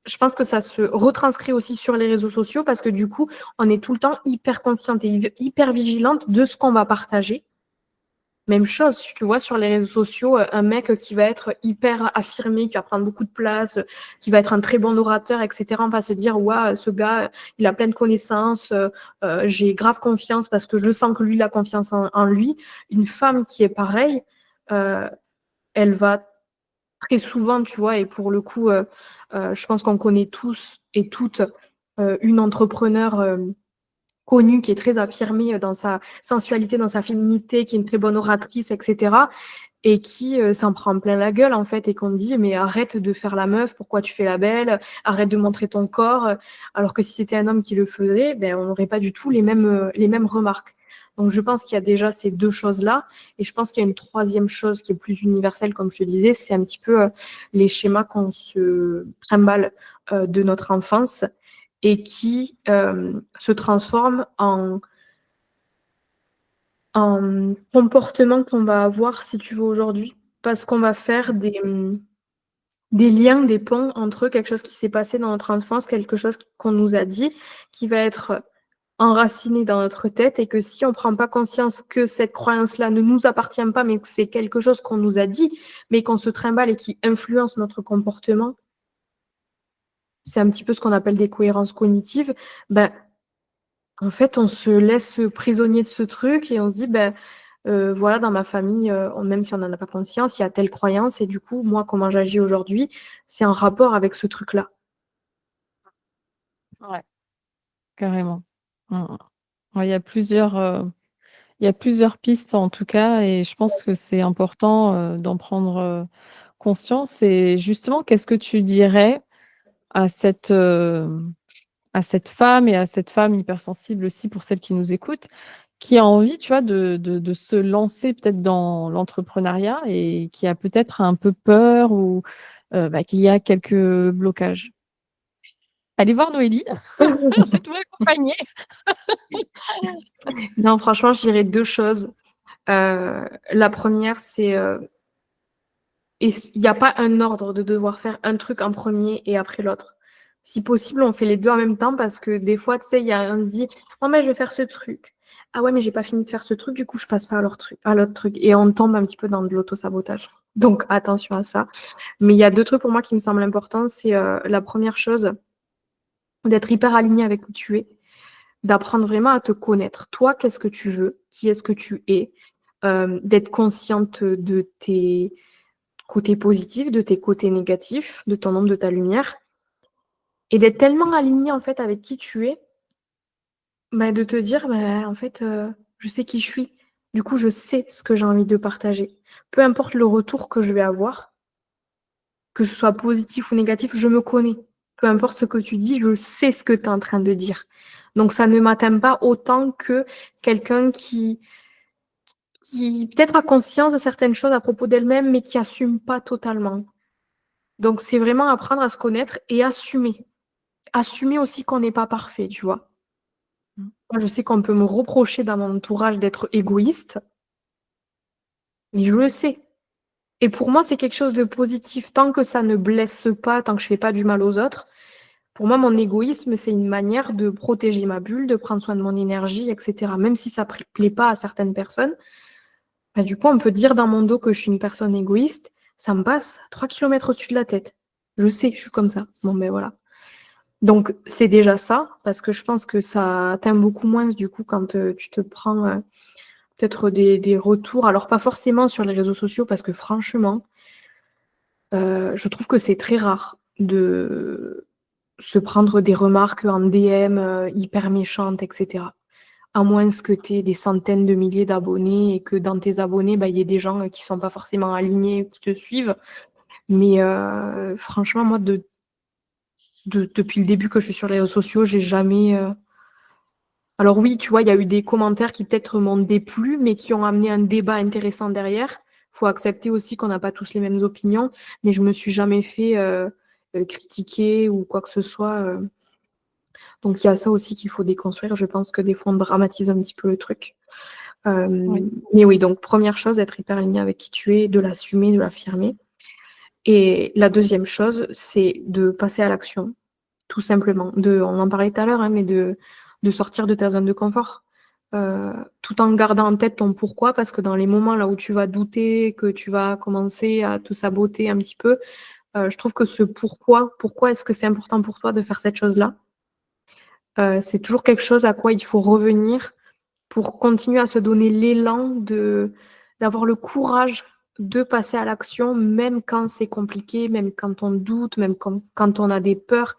je pense que ça se retranscrit aussi sur les réseaux sociaux parce que du coup, on est tout le temps hyper consciente et hyper vigilante de ce qu'on va partager. Même chose, tu vois, sur les réseaux sociaux, un mec qui va être hyper affirmé, qui va prendre beaucoup de place, qui va être un très bon orateur et cetera. On va se dire: «Waouh, ce gars, il a plein de connaissances, j'ai grave confiance parce que je sens que lui, il a confiance en lui». Une femme qui est pareille, heu, elle va très souvent, tu vois, et pour le coup, je pense qu'on connaît tous et toutes, une entrepreneure, connue, qui est très affirmée dans sa sensualité, dans sa féminité, qui est une très bonne oratrice, etc. Et qui s'en prend plein la gueule, en fait, et qu'on dit, mais arrête de faire la meuf, pourquoi tu fais la belle, arrête de montrer ton corps. Alors que si c'était un homme qui le faisait, ben, on n'aurait pas du tout les mêmes remarques. Donc je pense qu'il y a déjà ces deux choses-là. Et je pense qu'il y a une troisième chose qui est plus universelle, comme je te disais, c'est un petit peu les schémas qu'on se trimballe de notre enfance et qui se transforment en comportement qu'on va avoir, si tu veux, aujourd'hui. Parce qu'on va faire des liens, des ponts entre quelque chose qui s'est passé dans notre enfance, quelque chose qu'on nous a dit, qui va être enraciné dans notre tête et que si on ne prend pas conscience que cette croyance-là ne nous appartient pas, mais que c'est quelque chose qu'on nous a dit, mais qu'on se trimballe et qui influence notre comportement, c'est un petit peu ce qu'on appelle des cohérences cognitives, ben, en fait, on se laisse prisonnier de ce truc et on se dit, ben, voilà, dans ma famille, même si on n'en a pas conscience, il y a telle croyance et du coup, moi, comment j'agis aujourd'hui, c'est en rapport avec ce truc-là. Ouais, carrément. Mmh mh. Ouais, il y a plusieurs pistes en tout cas et je pense que c'est important, d'en prendre, conscience et justement, qu'est-ce que tu dirais à cette femme et à cette femme hypersensible aussi pour celles qui nous écoutent, qui a envie, tu vois, de se lancer peut-être dans l'entrepreneuriat et qui a peut-être un peu peur ou, qu'il y a quelques blocages? Allez voir Noélie, je vais tout accompagner. Non, franchement, je dirais 2 choses. La première, c'est, il y a pas un ordre de devoir faire un truc en premier et après l'autre. Si possible, on fait les 2 en même temps parce que des fois, tu sais, il y a un dit: «Oh mais je vais faire ce truc. Ah ouais, mais j'ai pas fini de faire ce truc, du coup, je passe pas à l'autre truc» et on tombe un petit peu dans de l'auto-sabotage. Donc attention à ça. Mais il y a 2 trucs pour moi qui me semblent importants. C'est, la première chose, d'être hyper aligné avec qui tu es, d'apprendre vraiment à te connaître. Toi, qu'est-ce que tu veux? Qui est-ce que tu es? D'être consciente de tes côtés positifs, de tes côtés négatifs, de ton ombre, de ta lumière et d'être tellement aligné, en fait, avec qui tu es, bah, de te dire: «Bah, en fait, je sais qui je suis. Du coup, je sais ce que j'ai envie de partager. Peu importe le retour que je vais avoir, que ce soit positif ou négatif, je me connais. Peu importe ce que tu dis, je sais ce que tu es en train de dire. Donc ça ne m'atteint pas autant que quelqu'un qui peut-être a conscience de certaines choses à propos d'elle-même, mais qui assume pas totalement. Donc c'est vraiment apprendre à se connaître et assumer. Assumer aussi qu'on n'est pas parfait, tu vois? Mmh. Moi, je sais qu'on peut me reprocher dans mon entourage d'être égoïste, mais je le sais. Et pour moi, c'est quelque chose de positif. Tant que ça ne blesse pas, tant que je fais pas du mal aux autres, pour moi, mon égoïsme, c'est une manière de protéger ma bulle, de prendre soin de mon énergie, et cetera. Même si ça plaît pas à certaines personnes, bah, du coup, on peut dire dans mon dos que je suis une personne égoïste, ça me passe 3 kilomètres au-dessus de la tête. Je sais, je suis comme ça. Bon, ben voilà. Donc, c'est déjà ça, parce que je pense que ça atteint beaucoup moins, du coup, quand tu te prends peut-être des retours. Alors, pas forcément sur les réseaux sociaux, parce que franchement, je trouve que c'est très rare de se prendre des remarques en DM hyper méchantes, etc. À moins que tu aies des centaines de milliers d'abonnés et que dans tes abonnés, bah, il y ait des gens qui sont pas forcément alignés, qui te suivent. Mais franchement, moi, depuis le début que je suis sur les réseaux sociaux, j'ai jamais. Alors oui, tu vois, il y a eu des commentaires qui peut-être m'ont déplu, mais qui ont amené un débat intéressant derrière. Faut accepter aussi qu'on n'a pas tous les mêmes opinions, mais je me suis jamais fait critiquer ou quoi que ce soit. Donc il y a ça aussi qu'il faut déconstruire. Je pense que des fois on dramatise un petit peu le truc. Oui, Mais oui, donc première chose, être hyper aligné avec qui tu es, de l'assumer, de l'affirmer. Et la deuxième chose, c'est de passer à l'action, tout simplement. On en parlait tout à l'heure, hein, mais de sortir de ta zone de confort. Tout en gardant en tête ton pourquoi, parce que dans les moments là où tu vas douter, que tu vas commencer à te saboter un petit peu, je trouve que ce pourquoi est-ce que c'est important pour toi de faire cette chose-là? C'est toujours quelque chose à quoi il faut revenir pour continuer à se donner l'élan d'avoir le courage de passer à l'action, même quand c'est compliqué, même quand on doute, même quand on a des peurs.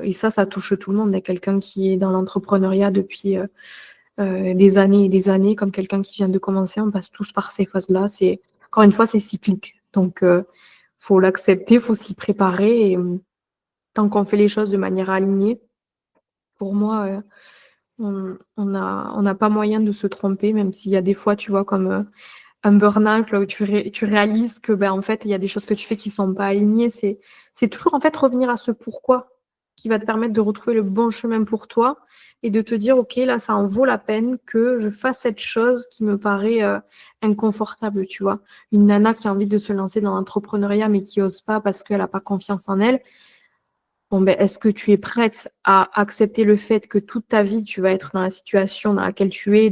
Et ça touche tout le monde, hein. Quelqu'un qui est dans l'entrepreneuriat depuis des années et des années, comme quelqu'un qui vient de commencer, on passe tous par ces phases-là. Encore une fois, c'est cyclique. Donc, faut l'accepter, faut s'y préparer. Et tant qu'on fait les choses de manière alignée, pour moi, on n'a pas moyen de se tromper, même s'il y a des fois, tu vois, comme un burn-out, là, où tu réalises que, ben, en fait, il y a des choses que tu fais qui sont pas alignées. C'est toujours, en fait, revenir à ce pourquoi qui va te permettre de retrouver le bon chemin pour toi et de te dire, OK, là, ça en vaut la peine que je fasse cette chose qui me paraît inconfortable, tu vois. Une nana qui a envie de se lancer dans l'entrepreneuriat, mais qui ose pas parce qu'elle a pas confiance en elle. Bon, ben, est-ce que tu es prête à accepter le fait que toute ta vie, tu vas être dans la situation dans laquelle tu es,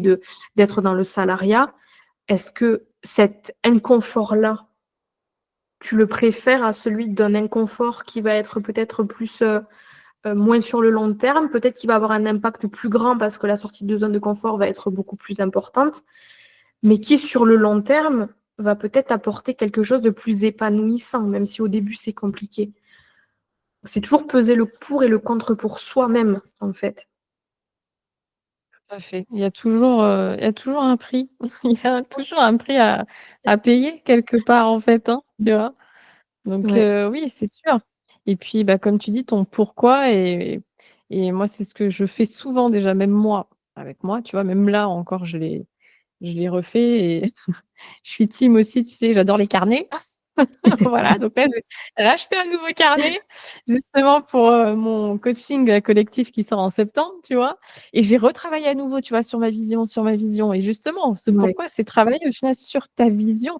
d'être dans le salariat? Est-ce que cet inconfort-là, tu le préfères à celui d'un inconfort qui va être peut-être plus moins sur le long terme, peut-être qu'il va avoir un impact plus grand parce que la sortie de zone de confort va être beaucoup plus importante, mais qui sur le long terme va peut-être apporter quelque chose de plus épanouissant, même si au début c'est compliqué. C'est toujours peser le pour et le contre pour soi-même, en fait. Tout à fait. Il y a toujours un prix. Il y a toujours un prix à payer quelque part, en fait, hein, tu vois? Donc Ouais. oui, c'est sûr. Et puis, bah, comme tu dis, ton pourquoi et moi, c'est ce que je fais souvent déjà, même moi, avec moi, tu vois? Même là encore, je l'ai refait et je suis team aussi, tu sais, j'adore les carnets. Voilà, donc là, j'ai racheté un nouveau carnet justement pour, mon coaching, collectif qui sort en septembre, tu vois? Et j'ai retravaillé à nouveau, tu vois, sur ma vision et justement, ce Ouais. pourquoi, c'est travailler au final sur ta vision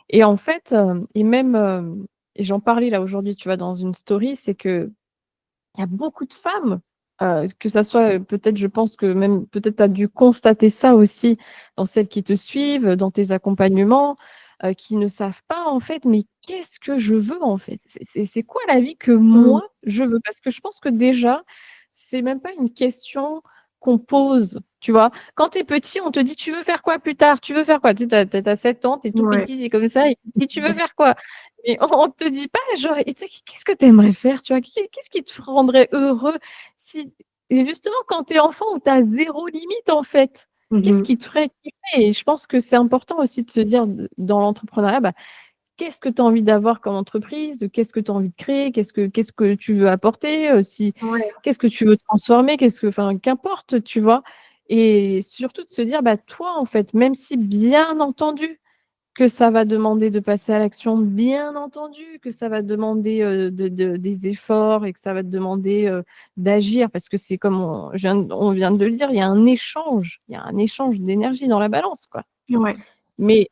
et en fait, et même, et j'en parlais là aujourd'hui, tu vois, dans une story, c'est qu'il y a beaucoup de femmes, que ça soit, peut-être je pense que même peut-être tu as dû constater ça aussi dans celles qui te suivent, dans tes accompagnements, qui ne savent pas en fait: «Mais qu'est-ce que je veux en fait? C'est quoi la vie que Mmh. moi je veux?» parce que je pense que déjà, c'est même pas une question qu'on pose, tu vois? Quand tu es petit, on te dit: «Tu veux faire quoi plus tard? Tu veux faire quoi?» Tu sais, tu as 7 ans, tu es tout Ouais. petit, tu es comme ça et «Et tu veux faire quoi?» mais on te dit pas genre: «Et tu sais, qu'est-ce que tu aimerais faire?» tu vois? Qu'est-ce qui te rendrait heureux si et justement quand tu es enfant où tu as 0 limite en fait, Mmh qu'est-ce mh. qui te ferait kiffer? Et je pense que c'est important aussi de se dire dans l'entrepreneuriat, bah, qu'est-ce que tu as envie d'avoir comme entreprise? Qu'est-ce que tu as envie de créer? Qu'est-ce que tu veux apporter? Si Ouais. qu'est-ce que tu veux transformer? Enfin, qu'importe, tu vois? Et surtout de se dire, bah, toi en fait, même si bien entendu que ça va demander de passer à l'action, bien entendu, que ça va demander, des efforts et que ça va te demander, d'agir parce que c'est comme on vient de le dire, il y a un échange d'énergie dans la balance, quoi. Ouais. Mais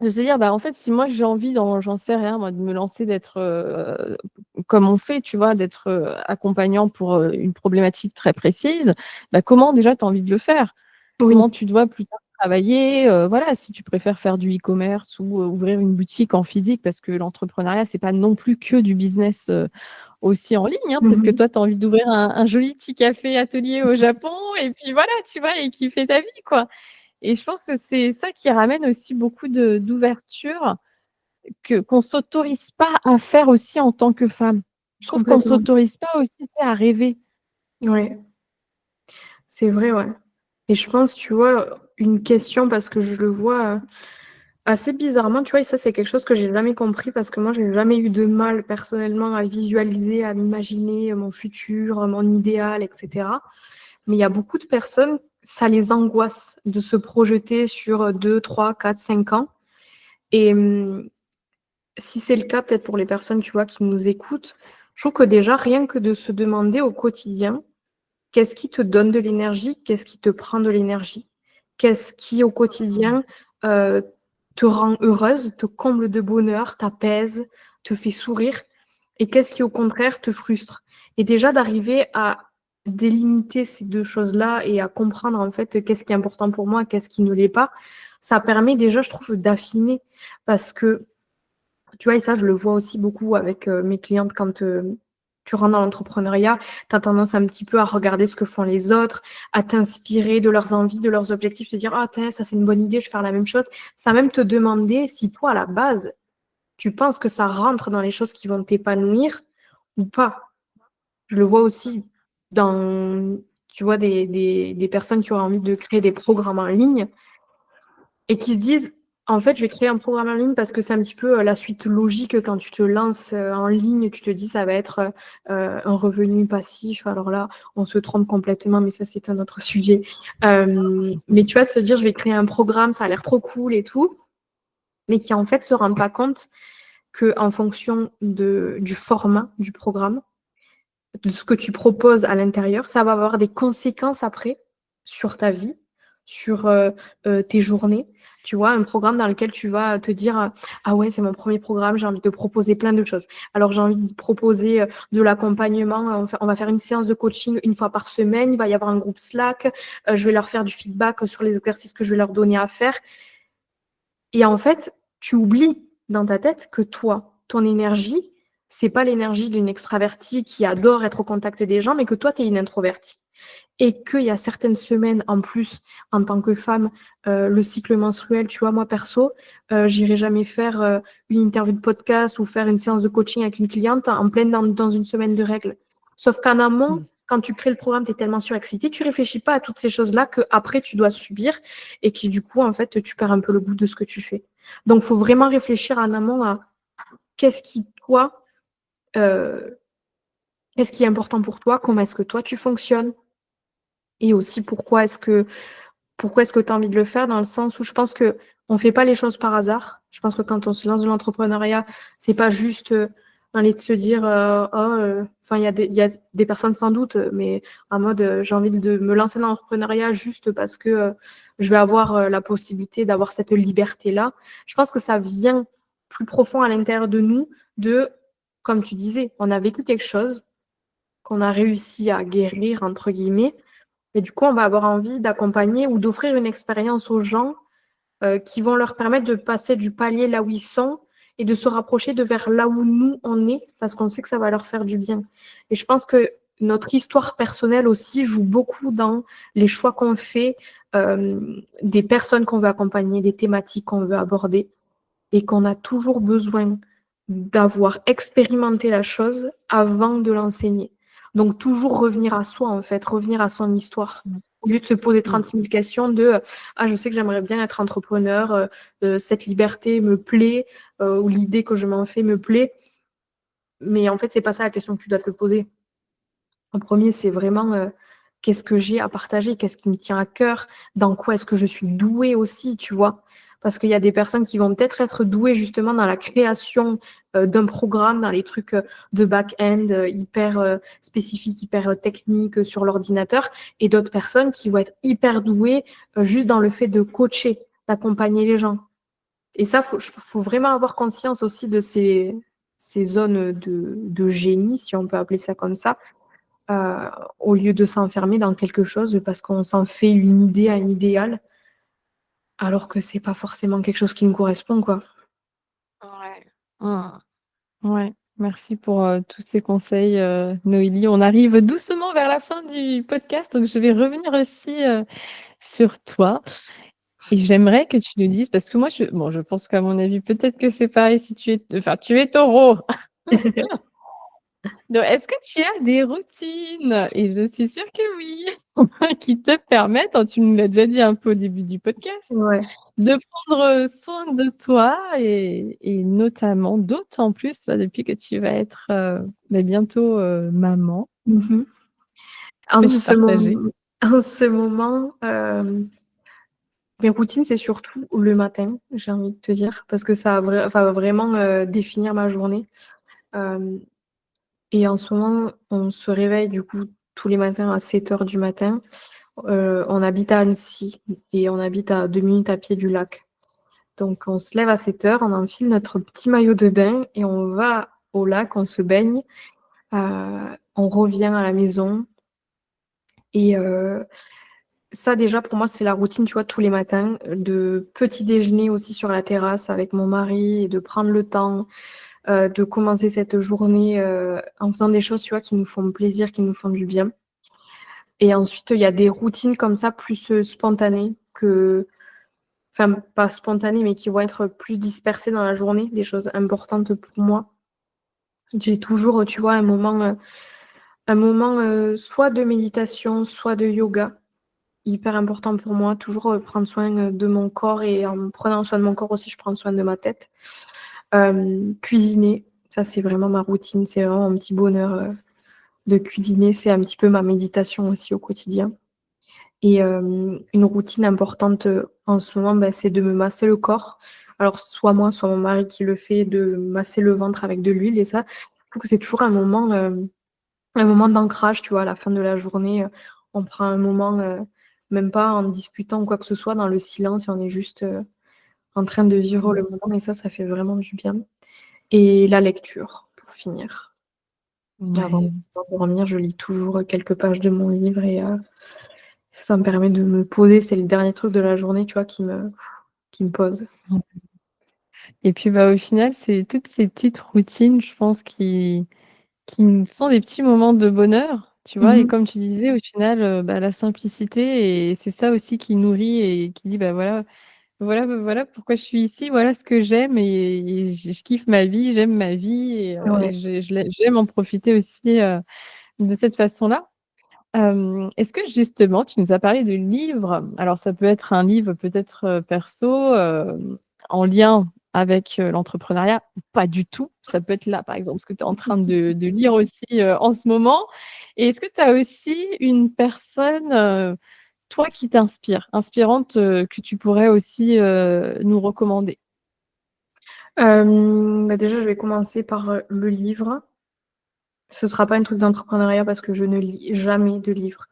de se dire: «Bah, en fait, si moi j'ai envie j'en sais rien moi, de me lancer, d'être, comme on fait, tu vois? D'être, accompagnant pour, une problématique très précise, bah, comment déjà tu as envie de le faire? Oui. Comment tu dois plus tard travailler, voilà, si tu préfères faire du e-commerce ou, ouvrir une boutique en physique parce que l'entrepreneuriat, c'est pas non plus que du business, aussi en ligne, hein. Mmh Peut-être que mh. toi, tu as envie d'ouvrir un joli petit café atelier au Japon et puis voilà, tu vois? Et kiffer ta vie, quoi. Et je pense que c'est ça qui ramène aussi beaucoup d'ouverture qu'on s'autorise pas à faire aussi en tant que femme. Je trouve qu'on Complètement. s'autorise pas aussi, tu sais, à rêver. Ouais. C'est vrai, ouais. Et je pense, tu vois, une question parce que je le vois, assez bizarrement, tu vois? Et ça, c'est quelque chose que j'ai jamais compris parce que moi, j'ai jamais eu de mal personnellement à visualiser, à m'imaginer, mon futur, mon idéal et cetera. Mais il y a beaucoup de personnes, ça les angoisse de se projeter sur, 2, 3, 4, 5 ans et si c'est le cas, peut-être pour les personnes, tu vois, qui nous écoutent, je trouve que déjà, rien que de se demander au quotidien: qu'est-ce qui te donne de l'énergie? Qu'est-ce qui te prend de l'énergie? Qu'est-ce qui, au quotidien, heu, te rend heureuse, te comble de bonheur, t'apaise, te fait sourire? Et qu'est-ce qui, au contraire, te frustre? Et déjà d'arriver à délimiter ces 2 choses-là et à comprendre, en fait, qu'est-ce qui est important pour moi, qu'est-ce qui ne l'est pas, ça permet déjà, je trouve, d'affiner. Parce que tu vois? Et ça, je le vois aussi beaucoup avec, mes clientes quand, tu rentres dans l'entrepreneuriat, tu as tendance un petit peu à regarder ce que font les autres, à t'inspirer de leurs envies, de leurs objectifs, te dire: «Ah tiens, ça c'est une bonne idée, je vais faire la même chose». Sans même te demander si toi, à la base, tu penses que ça rentre dans les choses qui vont t'épanouir ou pas. Je le vois aussi dans, tu vois, des personnes qui auraient envie de créer des programmes en ligne et qui se disent: «En fait, je vais créer un programme en ligne parce que c'est un petit peu, la suite logique quand tu te lances, en ligne». Tu te dis: «Ça va être, un revenu passif». Alors là, on se trompe complètement, mais ça, c'est un autre sujet. Mais tu vois, de se dire: «Je vais créer un programme, ça a l'air trop cool et tout», mais qui en fait se rendent pas compte qu'en fonction du format du programme, de ce que tu proposes à l'intérieur, ça va avoir des conséquences après sur ta vie, sur, tes journées. Tu vois? Un programme dans lequel tu vas te dire, «Ah ouais, c'est mon premier programme, j'ai envie de proposer plein de choses. Alors j'ai envie de proposer, de l'accompagnement, on va faire une séance de coaching une fois par semaine, il va y avoir un groupe Slack, je vais leur faire du feedback sur les exercices que je vais leur donner à faire». Et en fait, tu oublies dans ta tête que toi, ton énergie, c'est pas l'énergie d'une extravertie qui adore être au contact des gens, mais que toi, tu es une introvertie. Et qu'il y a certaines semaines en plus, en tant que femme, le cycle menstruel, tu vois, moi perso, j'irai jamais faire, une interview de podcast ou faire une séance de coaching avec une cliente en pleine dans une semaine de règles. Sauf qu'en amont, Mmh. quand tu crées le programme, tu es tellement surexcitée, tu réfléchis pas à toutes ces choses-là qu'après tu dois subir et qui du coup, en fait, tu perds un peu le goût de ce que tu fais. Donc faut vraiment réfléchir en amont à qu'est-ce qui toi, heu, qu'est-ce qui est important pour toi? Comment est-ce que toi tu fonctionnes? Et aussi pourquoi est-ce que tu as envie de le faire? Dans le sens où je pense qu'on fait pas les choses par hasard. Je pense que quand on se lance dans l'entrepreneuriat, c'est pas juste, aller de se dire, «Oh, enfin il y a des personnes sans doute, mais en mode, j'ai envie de me lancer dans l'entrepreneuriat juste parce que, je vais avoir, la possibilité d'avoir cette liberté-là. Je pense que ça vient plus profond à l'intérieur de nous de, comme tu disais, on a vécu quelque chose qu'on a réussi à «guérir» entre guillemets et du coup, on va avoir envie d'accompagner ou d'offrir une expérience aux gens, qui vont leur permettre de passer du palier là où ils sont et de se rapprocher de vers là où nous, on est, parce qu'on sait que ça va leur faire du bien. Et je pense que notre histoire personnelle aussi joue beaucoup dans les choix qu'on fait, des personnes qu'on veut accompagner, des thématiques qu'on veut aborder et qu'on a toujours besoin d'avoir expérimenté la chose avant de l'enseigner. Donc toujours revenir à soi, en fait, revenir à son histoire. Mmh. Au lieu de se poser Mmh. 36 000 questions de, «Ah, je sais que j'aimerais bien être entrepreneur, cette liberté me plaît, ou l'idée que je m'en fais me plaît». Mais en fait, c'est pas ça la question que tu dois te poser. En premier, c'est vraiment, qu'est-ce que j'ai à partager? Qu'est-ce qui me tient à cœur? Dans quoi est-ce que je suis douée aussi, tu vois? Parce qu'il y a des personnes qui vont peut-être être douées justement dans la création, d'un programme, dans les trucs, de back-end, hyper, spécifiques, hyper, techniques, sur l'ordinateur et d'autres personnes qui vont être hyper douées, juste dans le fait de coacher, d'accompagner les gens. Et ça, faut vraiment avoir conscience aussi de ces zones, de génie, si on peut appeler ça comme ça, heu, au lieu de s'enfermer dans quelque chose parce qu'on s'en fait une idée, un idéal, alors que c'est pas forcément quelque chose qui nous correspond, quoi. Ouais. Mmh. Ouais. Merci pour, tous ces conseils, Noélie. On arrive doucement vers la fin du podcast, donc je vais revenir aussi, sur toi et j'aimerais que tu nous dises parce que moi je pense qu'à mon avis, peut-être que c'est pareil si tu es Taureau. Donc est-ce que tu as des routines? Et je suis sûre que oui, qui te permettent, tu nous l'as déjà dit un peu au début du podcast, Ouais. de prendre, soin de toi et notamment d'autant plus là depuis que tu vas être, bientôt, maman. Mmh mh. Tu peux nous partager? En ce moment, mes routines, c'est surtout le matin, j'ai envie de te dire, parce que ça va vraiment, définir ma journée. Hem Et en ce moment, on se réveille du coup tous les matins à 7 heures du matin. On habite à Annecy et on habite à 2 minutes à pied du lac. Donc on se lève à 7 heures, on enfile notre petit maillot de bain et on va au lac, on se baigne, on revient à la maison et ça déjà pour moi c'est la routine, tu vois, tous les matins, de petit déjeuner aussi sur la terrasse avec mon mari et de prendre le temps, de commencer cette journée, en faisant des choses, tu vois, qui nous font plaisir, qui nous font du bien. Et ensuite, il y a des routines comme ça plus, spontanées enfin pas spontanées, mais qui vont être plus dispersées dans la journée, des choses importantes pour moi. J'ai toujours, tu vois, un moment, Un moment, soit de méditation, soit de yoga. Hyper important pour moi, toujours, prendre soin, de mon corps et en prenant soin de mon corps aussi, je prends soin de ma tête. Cuisiner, ça c'est vraiment ma routine, c'est vraiment un petit bonheur, de cuisiner. C'est un petit peu ma méditation aussi au quotidien et une routine importante, en ce moment, bah, c'est de me masser le corps. Alors soit moi, soit mon mari qui le fait, de masser le ventre avec de l'huile et ça, je trouve que c'est toujours un moment d'ancrage, tu vois? À la fin de la journée, on prend un moment, même pas en discutant ou quoi que ce soit, dans le silence et on est juste, en train de vivre le moment et ça fait vraiment du bien et la lecture, pour finir. Et avant de Ouais. m'endormir, je lis toujours, quelques pages de mon livre et ça me permet de me poser. C'est le dernier truc de la journée, tu vois, qui me pose. Et puis, bah, au final, c'est toutes ces petites routines, je pense, qui nous sont des petits moments de bonheur, tu vois? Mmh Et mh. comme tu disais, au final, bah, la simplicité et c'est ça aussi qui nourrit et qui dit: «Bah, voilà pourquoi je suis ici, voilà ce que j'aime et je kiffe ma vie, j'aime ma vie Ouais. et j'aime en profiter aussi, de cette façon-là». Est-ce que justement, tu nous as parlé de livres, alors ça peut être un livre peut-être, perso, en lien avec, l'entrepreneuriat ou pas du tout. Ça peut être là, par exemple, ce que tu es en train de lire aussi, en ce moment. Et est-ce que tu as aussi une personne, toi qui t'inspire, inspirante, que tu pourrais aussi, nous recommander? Bah, déjà, je vais commencer par, le livre. Ce sera pas un truc d'entrepreneuriat parce que je ne lis jamais de livres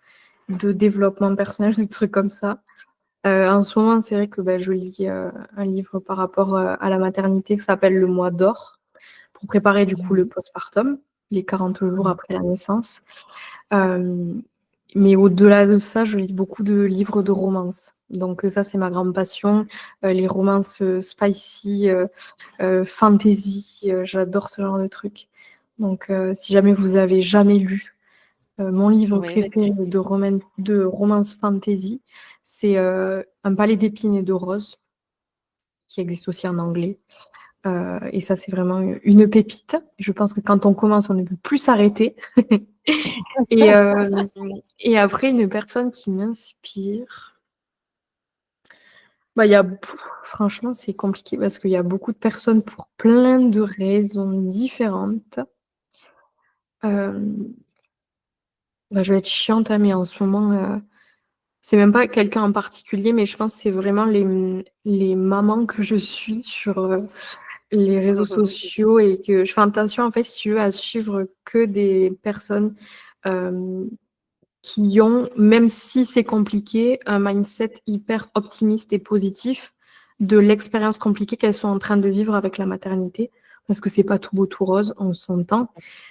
de développement personnel, des trucs comme ça. En ce moment, c'est vrai que, bah, je lis, un livre par rapport, à la maternité qui s'appelle Le Mois d'or, pour préparer du coup le Mmh. postpartum, les 40 jours après la naissance. Hem, mais au-delà de ça, je lis beaucoup de livres de romance. Donc, ça, c'est ma grande passion. Les romances, spicy, fantasy, j'adore ce genre de trucs. Donc, si jamais vous avez jamais lu, mon livre Ouais, préféré vas-y. de romance fantasy, c'est, Un palais d'épines et de roses, qui existe aussi en anglais. Et ça, c'est vraiment une pépite. Je pense que quand on commence, on ne peut plus s'arrêter. Et hem et après une personne qui m'inspire, bah, il y a franchement, c'est compliqué parce qu'il y a beaucoup de personnes pour plein de raisons différentes. Hem, Bah, je vais être chiante, hein, mais en ce moment, c'est même pas quelqu'un en particulier, mais je pense que c'est vraiment les mamans que je suis sur, les réseaux sociaux et que je fais attention, en fait, si tu veux, à suivre que des personnes, hem, qui ont, même si c'est compliqué, un mindset hyper optimiste et positif de l'expérience compliquée qu'elles sont en train de vivre avec la maternité. Parce que c'est pas tout beau, tout rose, on s'entend.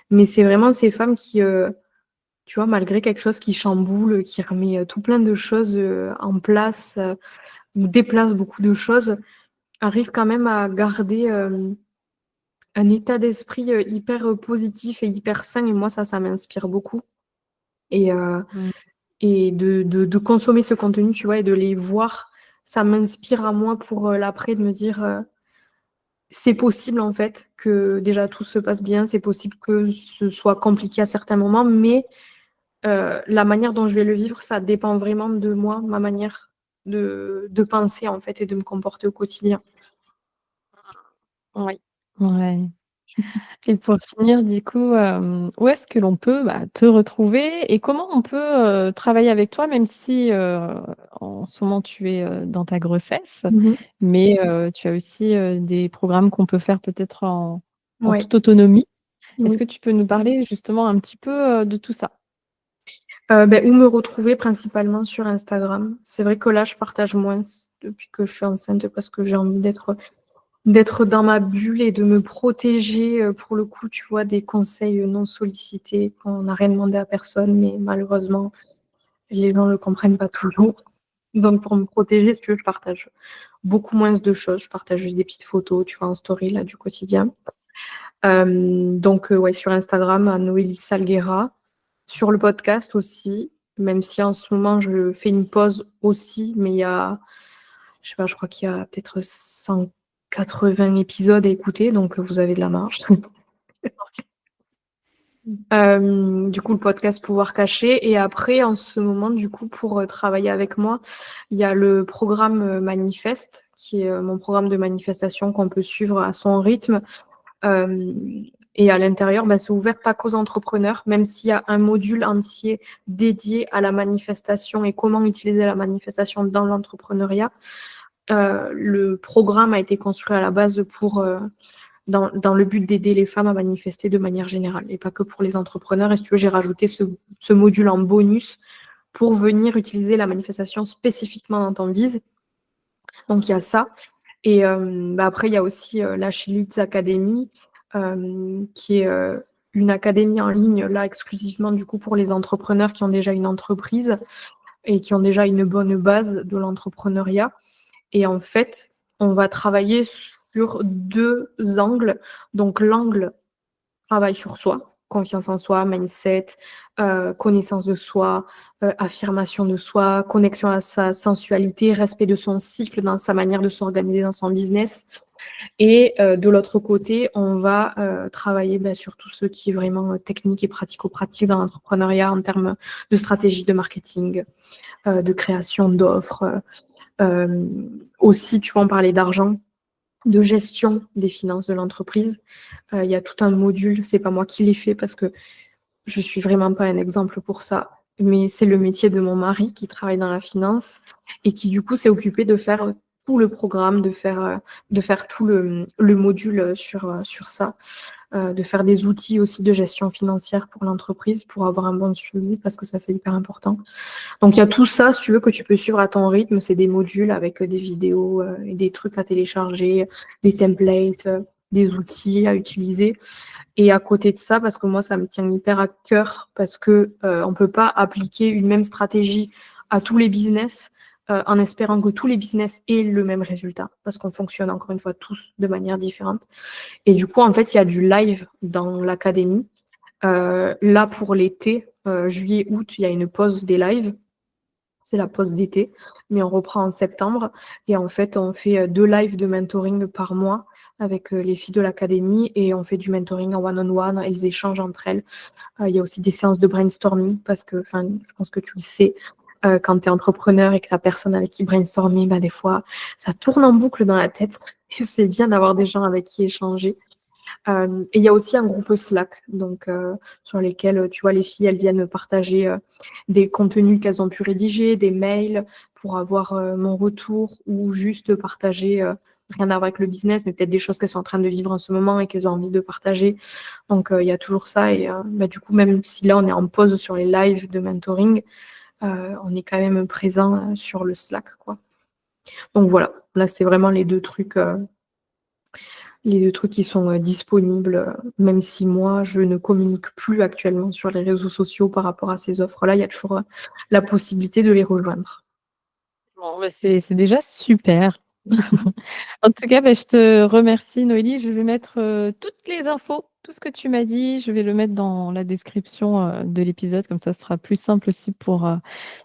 Mais c'est vraiment ces femmes qui, tu vois, malgré quelque chose qui chamboule, qui remet, tout plein de choses, en place, ou déplace beaucoup de choses, arrivent quand même à garder, un état d'esprit, hyper, positif et hyper sain et moi ça m'inspire beaucoup et Mmh. de consommer ce contenu, tu vois? Et de les voir, ça m'inspire à moi pour, l'après de me dire, «C'est possible en fait que déjà tout se passe bien, c'est possible que ce soit compliqué à certains moments, mais la manière dont je vais le vivre, ça dépend vraiment de moi, ma manière de penser en fait et de me comporter au quotidien». Oui. Ouais. Et pour finir, du coup, où est-ce que l'on peut, bah, te retrouver et comment on peut, travailler avec toi même si, en ce moment tu es, dans ta grossesse, Mmh mh. mais tu as aussi, des programmes qu'on peut faire peut-être en Ouais, toute autonomie. Est-ce oui. que tu peux nous parler justement un petit peu, de tout ça? Où me retrouver principalement sur Instagram. C'est vrai que là, je partage moins depuis que je suis enceinte parce que j'ai envie d'être dans ma bulle et de me protéger, pour le coup, tu vois, des conseils, non sollicités, qu'on n'a rien demandé à personne, mais malheureusement, les gens le comprennent pas toujours. Donc pour me protéger, si tu veux, je partage beaucoup moins de choses. Je partage juste des petites photos, tu vois, en story, là, du quotidien. Donc ouais, sur Instagram, à Noélie Salguera. Sur le podcast aussi, même si en ce moment je fais une pause aussi, mais il y a, je sais pas, je crois qu'il y a peut-être 180 épisodes à écouter, donc vous avez de la marge. Du coup, le podcast Pouvoir caché et après en ce moment, du coup, pour, travailler avec moi, il y a le programme, Manifeste qui est, mon programme de manifestation qu'on peut suivre à son rythme. Hem et à l'intérieur, bah, c'est ouvert pas qu'aux entrepreneurs, même s'il y a un module entier dédié à la manifestation et comment utiliser la manifestation dans l'entrepreneuriat. Le programme a été construit à la base pour, dans le but d'aider les femmes à manifester de manière générale et pas que pour les entrepreneurs et si tu veux, j'ai rajouté ce module en bonus pour venir utiliser la manifestation spécifiquement dans ton biz. Donc il y a ça et bah, après il y a aussi, la She Leads Academy, qui est, une académie en ligne, là, exclusivement du coup pour les entrepreneurs qui ont déjà une entreprise et qui ont déjà une bonne base de l'entrepreneuriat et en fait, on va travailler sur 2 angles. Donc l'angle travail sur soi, confiance en soi, mindset, connaissance de soi, affirmation de soi, connexion à sa sensualité, respect de son cycle dans sa manière de s'organiser dans son business et de l'autre côté, on va, travailler, bah, sur tout ce qui est vraiment, technique et pratico-pratique dans l'entrepreneuriat en termes de stratégie de marketing, de création d'offres, aussi, tu vois, on parlait d'argent, de gestion des finances de l'entreprise. Il y a tout un module, c'est pas moi qui l'ai fait parce que je suis vraiment pas un exemple pour ça, mais c'est le métier de mon mari qui travaille dans la finance et qui du coup s'est occupé de faire, tout le programme, de faire tout le module, sur ça, de faire des outils aussi de gestion financière pour l'entreprise, pour avoir un bon suivi parce que ça, c'est hyper important. Donc il y a tout ça, si tu veux, que tu peux suivre à ton rythme. C'est des modules avec, des vidéos, et des trucs à télécharger, des templates, des outils à utiliser et à côté de ça, parce que moi, ça me tient hyper à cœur parce que, on peut pas appliquer une même stratégie à tous les business, en espérant que tous les business aient le même résultat parce qu'on fonctionne encore une fois tous de manière différente et du coup, en fait, il y a du live dans l'académie. Là, pour l'été, juillet, août, il y a une pause des lives. C'est la pause d'été, mais on reprend en septembre et en fait, on fait, 2 lives de mentoring par mois avec, les filles de l'académie et on fait du mentoring en one on one. Elles échangent entre elles. Il y a aussi des séances de brainstorming parce que, enfin, je pense que tu le sais, quand tu es entrepreneur et que tu as personne avec qui brainstormer, bah, des fois, ça tourne en boucle dans la tête et c'est bien d'avoir des gens avec qui échanger. Et il y a aussi un groupe Slack, donc sur lesquels, tu vois, les filles, elles viennent partager, des contenus qu'elles ont pu rédiger, des mails pour avoir, mon retour ou juste partager, rien à voir avec le business, mais peut-être des choses qu'elles sont en train de vivre en ce moment et qu'elles ont envie de partager. Donc il y a toujours ça et bah, du coup, même si là, on est en pause sur les lives de mentoring, on est quand même présent, sur le Slack, quoi. Donc voilà, là, c'est vraiment les 2 trucs qui sont, disponibles, même si moi, je ne communique plus actuellement sur les réseaux sociaux par rapport à ces offres-là, il y a toujours, la possibilité de les rejoindre. Bon, bah, c'est déjà super. En tout cas, bah, je te remercie Noélie. Je vais mettre, toutes les infos, tout ce que tu m'as dit, je vais le mettre dans la description, de l'épisode, comme ça ce sera plus simple aussi pour,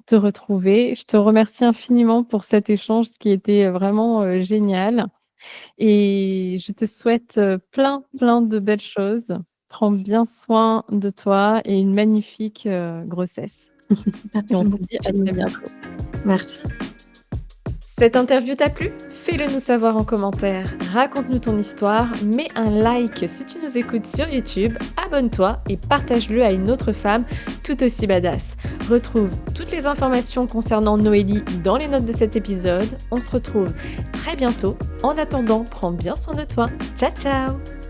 te retrouver. Je te remercie infiniment pour cet échange qui était, vraiment, génial et je te souhaite, plein, plein de belles choses. Prends bien soin de toi et une magnifique, grossesse et on Merci se beaucoup, dit à très Camille. bientôt. Merci. Cette interview t'a plu? Fais-le nous savoir en commentaire, raconte-nous ton histoire, mets un like si tu nous écoutes sur YouTube, abonne-toi et partage-le à une autre femme tout aussi badass. Retrouve toutes les informations concernant Noélie dans les notes de cet épisode. On se retrouve très bientôt. En attendant, prends bien soin de toi. Ciao ciao!